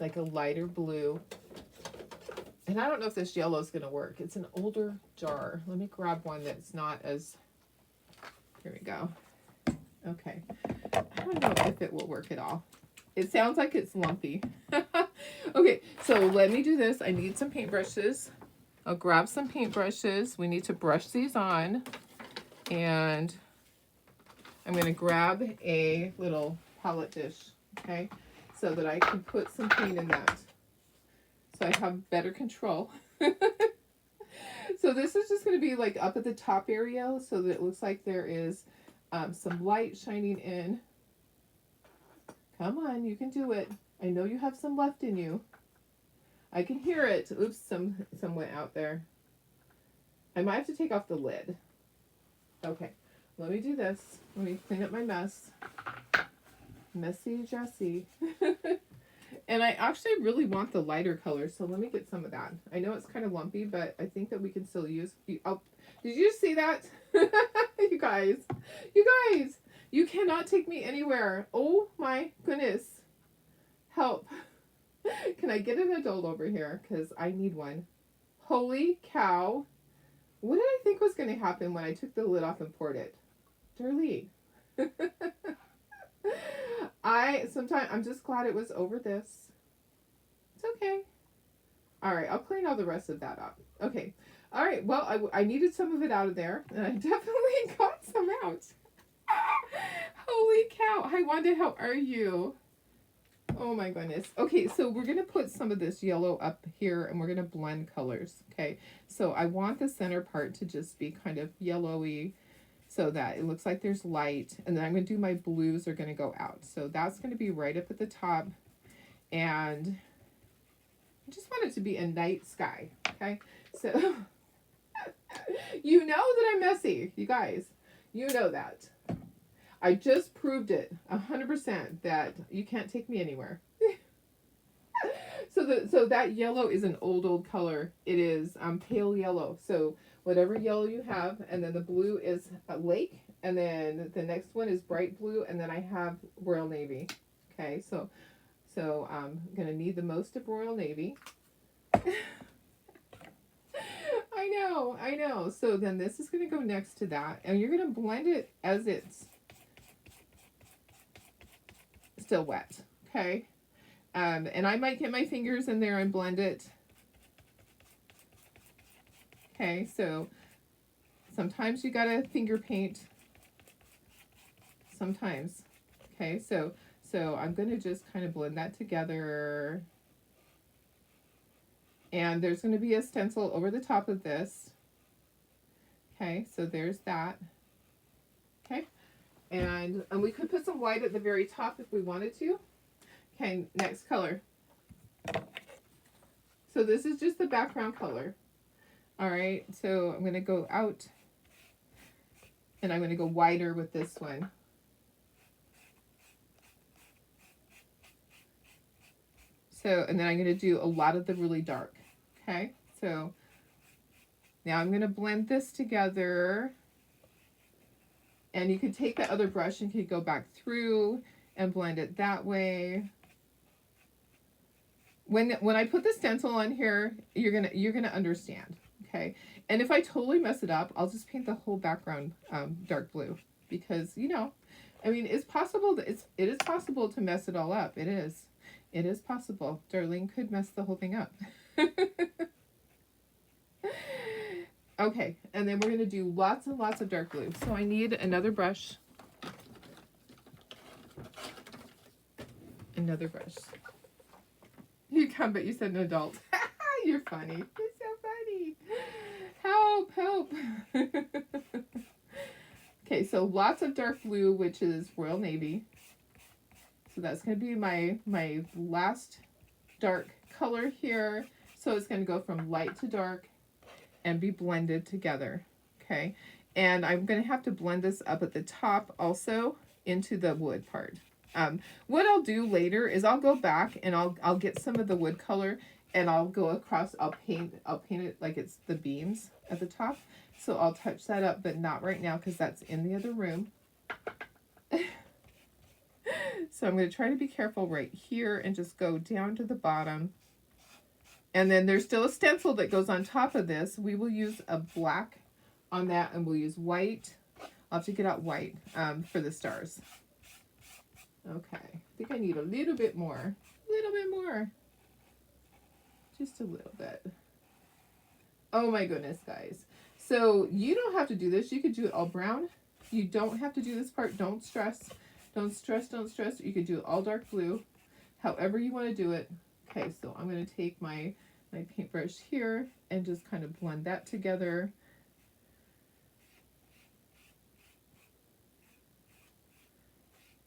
Like a lighter blue. And I don't know if this yellow is going to work. It's an older jar. Let me grab one that's not as... Here we go. Okay. I don't know if it will work at all. It sounds like it's lumpy. Okay, so let me do this. I need some paintbrushes. I'll grab some paintbrushes. We need to brush these on. And I'm going to grab a little palette dish, okay, so that I can put some paint in that. So I have better control. So this is just going to be like up at the top area so that it looks like there is some light shining in. Come on, you can do it. I know you have some left in you. I can hear it. Oops, some went out there. I might have to take off the lid. Okay, let me do this. Let me clean up my mess. Messy Jessie. And I actually really want the lighter color, so let me get some of that. I know it's kind of lumpy, but I think that we can still use... Oh, did you see that? You guys. You cannot take me anywhere. Oh my goodness. Help. Can I get an adult over here? Because I need one. Holy cow. What did I think was going to happen when I took the lid off and poured it? Darlene. I'm just glad it was over this. It's okay. All right, I'll clean all the rest of that up. Okay. All right, well, I needed some of it out of there, and I definitely got some out. Holy cow. Hi, Wanda, how are you? Oh my goodness. Okay, so we're going to put some of this yellow up here, and we're going to blend colors, okay? So I want the center part to just be kind of yellowy, so that it looks like there's light. And then I'm going to do my blues are going to go out. So that's going to be right up at the top. And I just want it to be a night sky. Okay. So you know that I'm messy, you guys. You know that. I just proved it 100% that you can't take me anywhere. So that yellow is an old color. It is pale yellow. So whatever yellow you have, and then the blue is a lake, and then the next one is bright blue, and then I have Royal Navy. Okay, so I'm gonna need the most of Royal Navy. I know. So then this is gonna go next to that, and you're gonna blend it as it's still wet. Okay. And I might get my fingers in there and blend it. Okay, so sometimes you gotta finger paint. Sometimes. Okay, so I'm gonna just kind of blend that together. And there's gonna be a stencil over the top of this. Okay, so there's that. Okay, and we could put some white at the very top if we wanted to. Okay, next color. So this is just the background color. All right, so I'm going to go out and I'm going to go wider with this one. So, and then I'm going to do a lot of the really dark. Okay, so now I'm going to blend this together. And you could take that other brush and could go back through and blend it that way. When I put the stencil on here, you're gonna understand, okay? And if I totally mess it up, I'll just paint the whole background dark blue, because I mean, it's possible that it is possible to mess it all up. It is possible. Darlene could mess the whole thing up. Okay, and then we're gonna do lots and lots of dark blue. So I need another brush. Another brush. You come, but you said an adult. You're funny. You're so funny. Help, help. Okay, so lots of dark blue, which is Royal Navy. So that's going to be my last dark color here. So it's going to go from light to dark and be blended together. Okay, and I'm going to have to blend this up at the top also into the wood part. What I'll do later is I'll go back and I'll get some of the wood color and I'll go across. I'll paint it like it's the beams at the top. So I'll touch that up, but not right now because that's in the other room. So I'm going to try to be careful right here and just go down to the bottom. And then there's still a stencil that goes on top of this. We will use a black on that and we'll use white. I'll have to get out white for the stars. Okay, I think I need a little bit more. Just a little bit. Oh my goodness, guys. So you don't have to do this. You could do it all brown. You don't have to do this part. Don't stress. Don't stress. You could do it all dark blue. However you want to do it. Okay, so I'm going to take my paintbrush here and just kind of blend that together.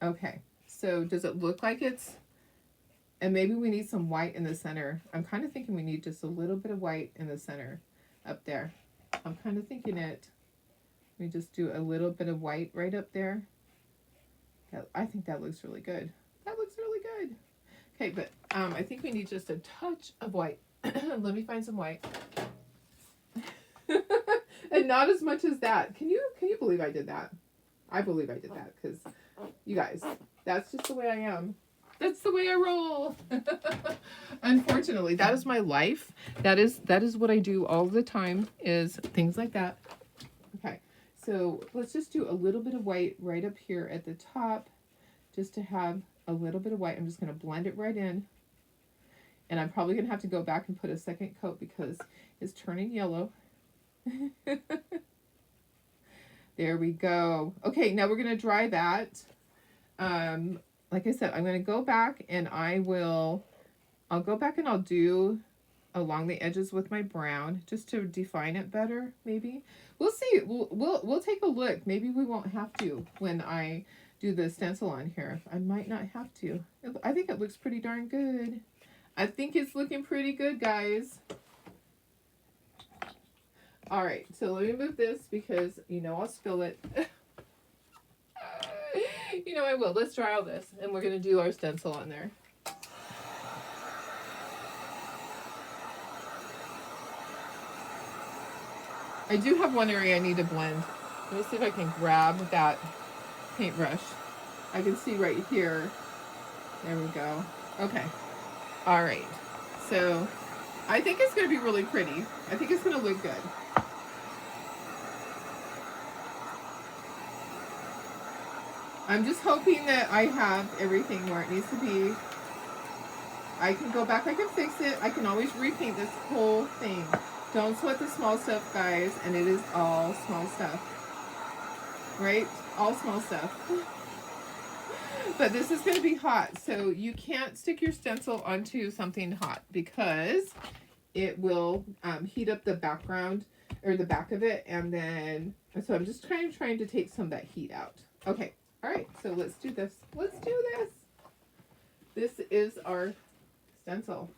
Okay, so does it look like it's, and maybe we need some white in the center. I'm kind of thinking we need just a little bit of white in the center up there. I'm kind of thinking it. We just do a little bit of white right up there. I think that looks really good. That looks really good. Okay, but I think we need just a touch of white. Let me find some white. And not as much as that. Can you believe I did that? I believe I did that because you guys, that's just the way I am. That's the way I roll. Unfortunately, that is my life. That is what I do all the time, is things like that. Okay, so let's just do a little bit of white right up here at the top, just to have a little bit of white. I'm just going to blend it right in. And I'm probably going to have to go back and put a second coat because it's turning yellow. There we go. Okay, now we're going to dry that. Like I said, I'm going to go back and I'll go back and I'll do along the edges with my brown just to define it better, maybe. We'll see. We'll take a look. Maybe we won't have to when I do the stencil on here. I might not have to. I think it looks pretty darn good. I think it's looking pretty good, guys. All right, so let me move this because I'll spill it. I will. Let's dry all this, and we're going to do our stencil on there. I do have one area I need to blend. Let me see if I can grab that paintbrush. I can see right here. There we go. Okay. All right. So I think it's going to be really pretty. I think it's going to look good. I'm just hoping that I have everything where it needs to be. I can go back, I can fix it. I can always repaint this whole thing. Don't sweat the small stuff, guys. And it is all small stuff. Right? All small stuff. But this is going to be hot. So you can't stick your stencil onto something hot because it will heat up the background or the back of it. And then, so I'm just trying to take some of that heat out. Okay. All right, so let's do this. Let's do this. This is our stencil.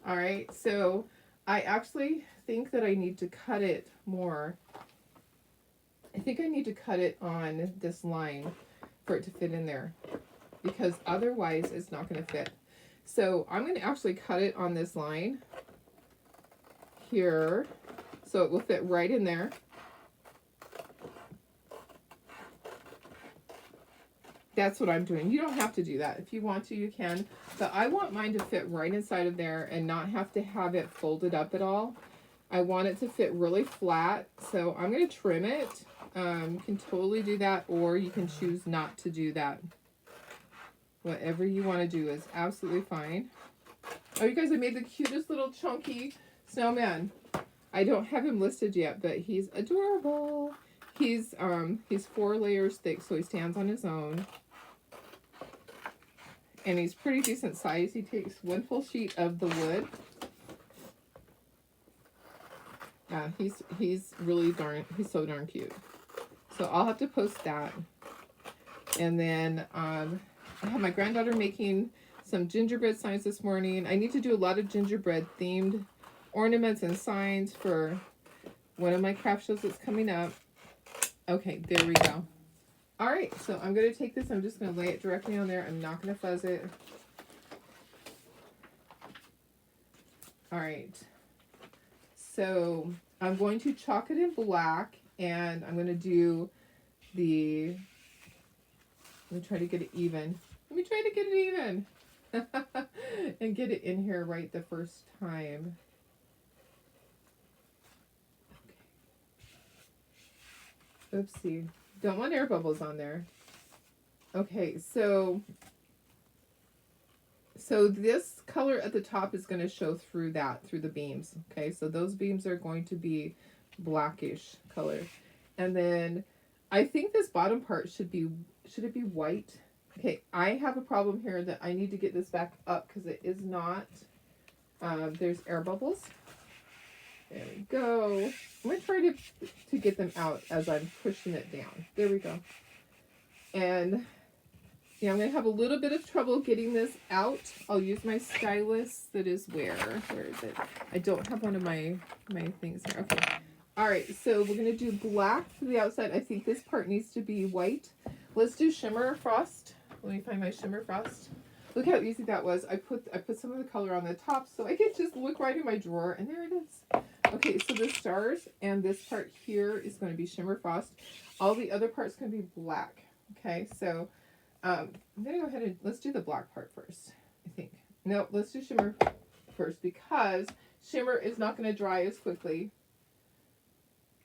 All right, so I actually think that I need to cut it more. I think I need to cut it on this line for it to fit in there because otherwise it's not going to fit. So I'm going to actually cut it on this line here so it will fit right in there. That's what I'm doing. You don't have to do that. If you want to, you can. But I want mine to fit right inside of there and not have to have it folded up at all. I want it to fit really flat. So I'm going to trim it. You can totally do that, or you can choose not to do that. Whatever you want to do is absolutely fine. Oh, you guys, I made the cutest little chunky snowman. I don't have him listed yet, but he's adorable. He's 4 layers thick, so he stands on his own. And he's pretty decent size. He takes 1 full sheet of the wood. Yeah, he's so darn cute. So I'll have to post that. And then I have my granddaughter making some gingerbread signs this morning. I need to do a lot of gingerbread themed ornaments and signs for one of my craft shows that's coming up. Okay, there we go. All right, so I'm going to take this. I'm just going to lay it directly on there. I'm not going to fuzz it. All right. So I'm going to chalk it in black, and I'm going to do the... Let me try to get it even. And get it in here right the first time. Okay. Oopsie. Don't want air bubbles on there. Okay, so this color at the top is going to show through the beams. Okay, so those beams are going to be blackish color. And then I think this bottom part should it be white? Okay, I have a problem here that I need to get this back up because it is not. There's air bubbles. There we go. I'm going to try to get them out as I'm pushing it down. There we go. And yeah, I'm going to have a little bit of trouble getting this out. I'll use my stylus that is where is it? I don't have one of my things here. Okay. All right, so we're going to do black for the outside. I think this part needs to be white. Let's do shimmer frost. Let me find my shimmer frost. Look how easy that was. I put some of the color on the top so I could just look right in my drawer, and there it is. Okay, so the stars and this part here is going to be shimmer frost. All the other parts going to be black. Okay, so I'm going to go ahead and let's do the black part first, I think. No, let's do shimmer first because shimmer is not going to dry as quickly.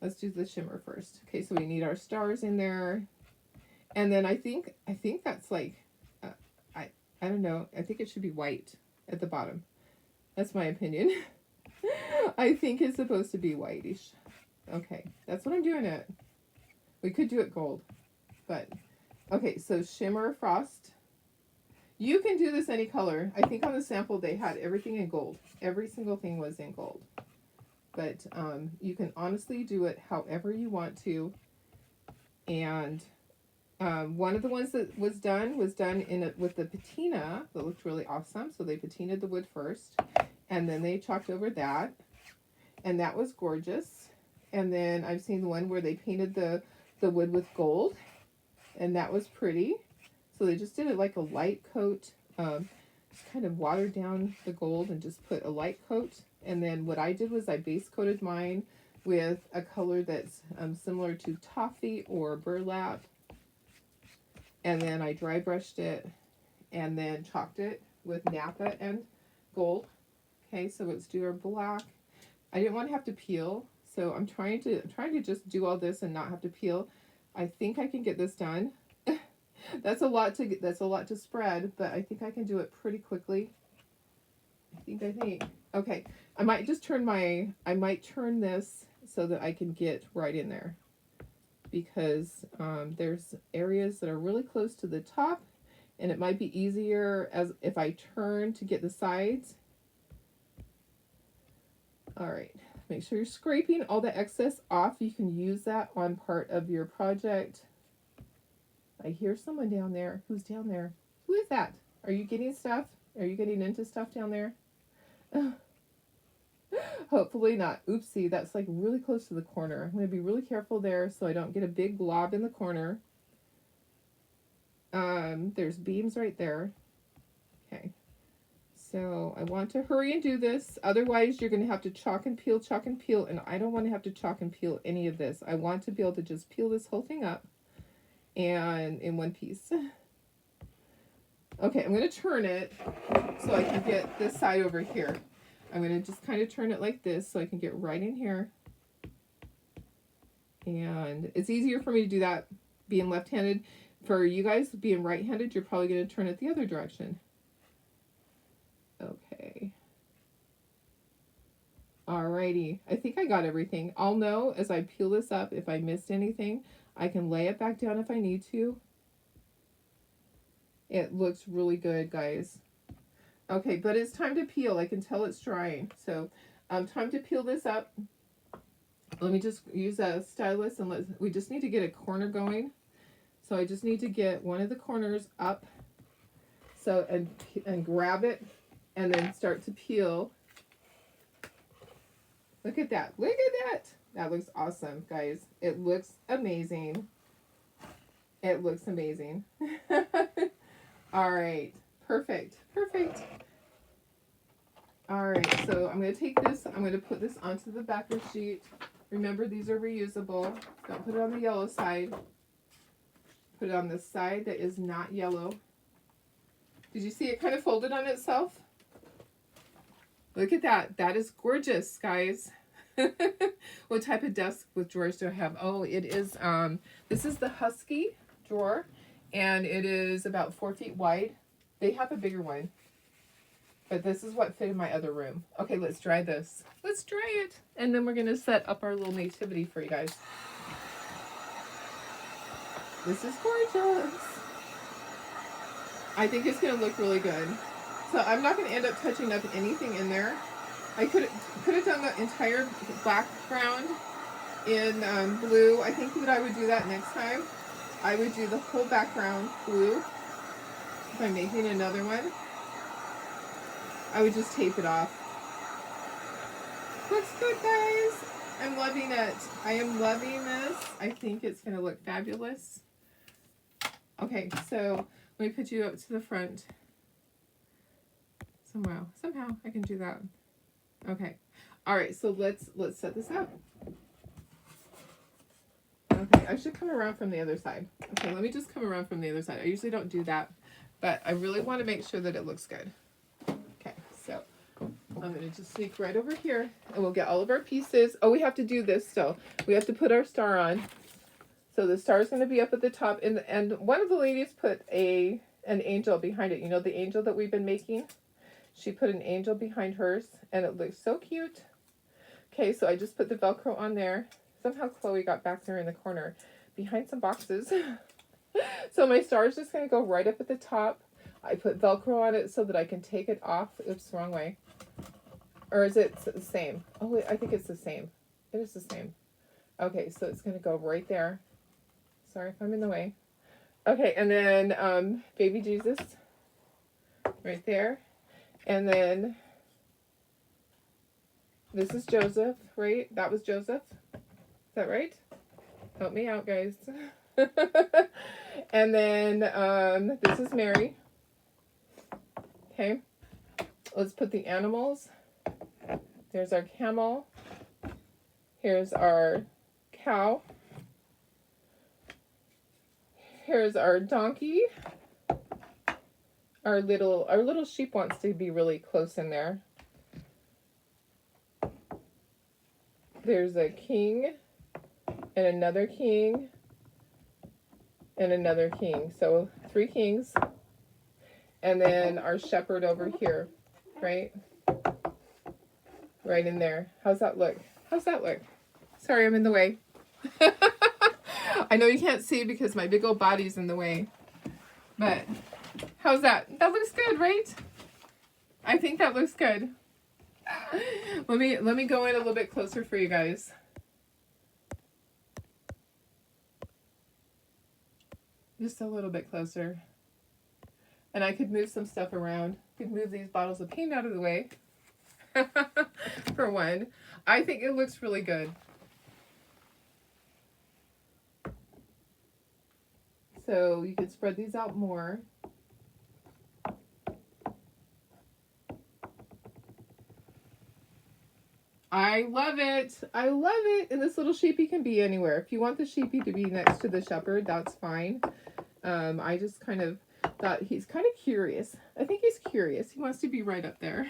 Let's do the shimmer first. Okay, so we need our stars in there. And then I think that's like, I don't know. I think it should be white at the bottom. That's my opinion. I think it's supposed to be whitish. Okay, that's what I'm doing it. We could do it gold, but okay. So shimmer frost. You can do this any color. I think on the sample they had everything in gold. Every single thing was in gold. But you can honestly do it however you want to. And one of the ones that was done with the patina that looked really awesome. So they patinaed the wood first, and then they chalked over that, and that was gorgeous. And then I've seen the one where they painted the wood with gold, and that was pretty. So they just did it like a light coat, just kind of watered down the gold and just put a light coat. And then what I did was I base coated mine with a color that's similar to toffee or burlap. And then I dry brushed it and then chalked it with Napa and gold. Okay, so let's do our black. I didn't want to have to peel, so I'm trying to just do all this and not have to peel. I think I can get this done. That's a lot to spread, but I think I can do it pretty quickly. I think. Okay, I might turn this so that I can get right in there, because there's areas that are really close to the top, and it might be easier as if I turn to get the sides. All right, make sure you're scraping all the excess off. You can use that on part of your project. I hear someone down there. Who's down there? Who is that? Are you getting stuff? Are you getting into stuff down there? Hopefully not. Oopsie, that's like really close to the corner. I'm going to be really careful there so I don't get a big blob in the corner. There's beams right there. Okay. So I want to hurry and do this. Otherwise, you're going to have to chalk and peel, and I don't want to have to chalk and peel any of this. I want to be able to just peel this whole thing up and in one piece. Okay, I'm going to turn it so I can get this side over here. I'm going to just kind of turn it like this so I can get right in here. And it's easier for me to do that being left-handed. For you guys being right-handed, you're probably going to turn it the other direction. Okay. Alrighty. I think I got everything. I'll know as I peel this up if I missed anything. I can lay it back down if I need to. It looks really good, guys. Okay, but it's time to peel. I can tell it's drying. So, time to peel this up. Let me just use a stylus and we just need to get a corner going. So I just need to get one of the corners up. So, and grab it and then start to peel. Look at that. Look at that. That looks awesome, guys. It looks amazing. It looks amazing. All right. Perfect. Perfect. All right. So I'm going to take this. I'm going to put this onto the backer sheet. Remember, these are reusable. Don't put it on the yellow side. Put it on the side that is not yellow. Did you see it kind of folded on itself? Look at that. That is gorgeous, guys. What type of desk with drawers do I have? Oh, it is, this is the Husky drawer, and it is about 4 feet wide. They have a bigger one, but this is what fit in my other room. Okay, let's dry this. Let's dry it. And then we're going to set up our little nativity for you guys. This is gorgeous. I think it's going to look really good. So I'm not going to end up touching up anything in there. I could have done the entire background in blue. I think that I would do that next time. I would do the whole background blue. If I'm making another one, I would just tape it off. Looks good, guys. I'm loving it. I am loving this. I think it's going to look fabulous. Okay, so let me put you up to the front. Somehow I can do that. Okay. All right, so let's set this up. Okay, I should come around from the other side. Okay, let me just come around from the other side. I usually don't do that, but I really want to make sure that it looks good. Okay, so I'm going to just sneak right over here, and we'll get all of our pieces. Oh, we have to do this still. We have to put our star on. So the star is going to be up at the top, and one of the ladies put an angel behind it. You know, the angel that we've been making? She put an angel behind hers, and it looks so cute. Okay, so I just put the Velcro on there. Somehow Chloe got back there in the corner behind some boxes. So my star is just going to go right up at the top. I put Velcro on it so that I can take it off. Oops, wrong way. Or is it the same? Oh, wait, I think it's the same. It is the same. Okay, so it's going to go right there. Sorry if I'm in the way. Okay, and then baby Jesus right there. And then this is Joseph, right? That was Joseph. Is that right? Help me out, guys. And then this is Mary. Okay. Let's put the animals. There's our camel. Here's our cow. Here's our donkey. Our little sheep wants to be really close in there. There's a king and another king and another king. So 3 kings. And then our shepherd over here, right? Right in there. How's that look? How's that look? Sorry, I'm in the way. I know you can't see because my big old body's in the way. But how's that? That looks good, right? I think that looks good. Let me go in a little bit closer for you guys. Just a little bit closer. And I could move some stuff around. Could move these bottles of paint out of the way. For one. I think it looks really good. So you could spread these out more. I love it. I love it. And this little sheepy can be anywhere. If you want the sheepy to be next to the shepherd, that's fine. I just kind of thought he's kind of curious. I think he's curious. He wants to be right up there.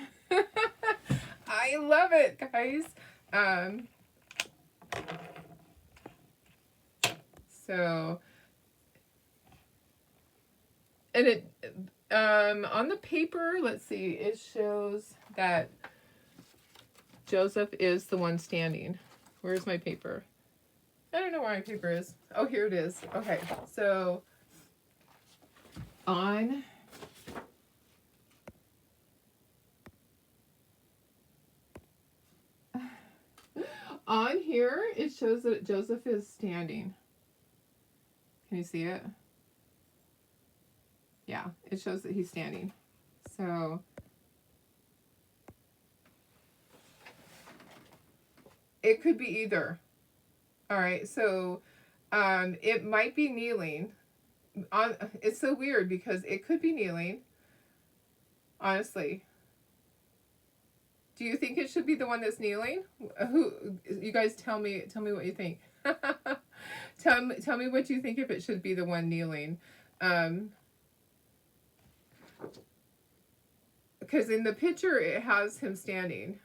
I love it, guys. So, and it, on the paper, let's see, it shows that Joseph is the one standing. Where's my paper? I don't know where my paper is. Oh, here it is. Okay, so on here, it shows that Joseph is standing. Can you see it? Yeah, it shows that he's standing. So it could be either. All right, so it might be kneeling. It's so weird because it could be kneeling. Honestly, do you think it should be the one that's kneeling? Who? You guys tell me what you think. tell me what you think if it should be the one kneeling. Because in the picture it has him standing.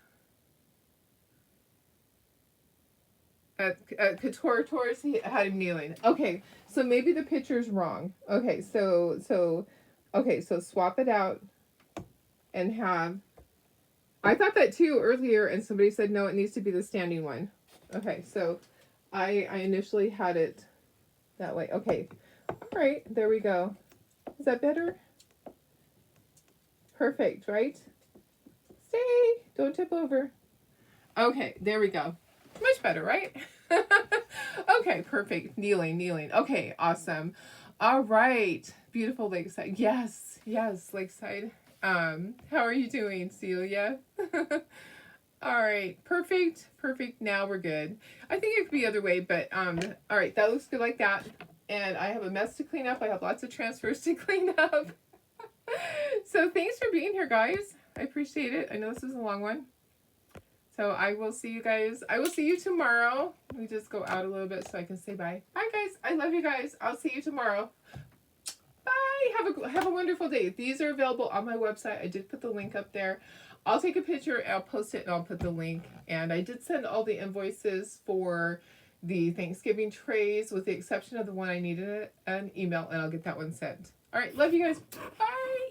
Taurus, he had him kneeling. Okay, so maybe the picture's wrong. Okay, so swap it out and have. I thought that too earlier, and somebody said no, it needs to be the standing one. Okay, so I initially had it that way. Okay, all right, there we go. Is that better? Perfect, right? Stay, don't tip over. Okay, there we go. Much better, right? Okay, perfect. Kneeling. Okay, awesome. All right, beautiful Lakeside. Yes, Lakeside. How are you doing, Celia? All right, perfect. Now we're good. I think it could be other way, but all right, that looks good like that. And I have a mess to clean up. I have lots of transfers to clean up. So thanks for being here, guys. I appreciate it. I know this is a long one. So I will see you guys. I will see you tomorrow. Let me just go out a little bit so I can say bye. Bye, guys. I love you guys. I'll see you tomorrow. Bye. Have a wonderful day. These are available on my website. I did put the link up there. I'll take a picture, I'll post it, and I'll put the link. And I did send all the invoices for the Thanksgiving trays, with the exception of the one I needed an email, and I'll get that one sent. All right. Love you guys. Bye.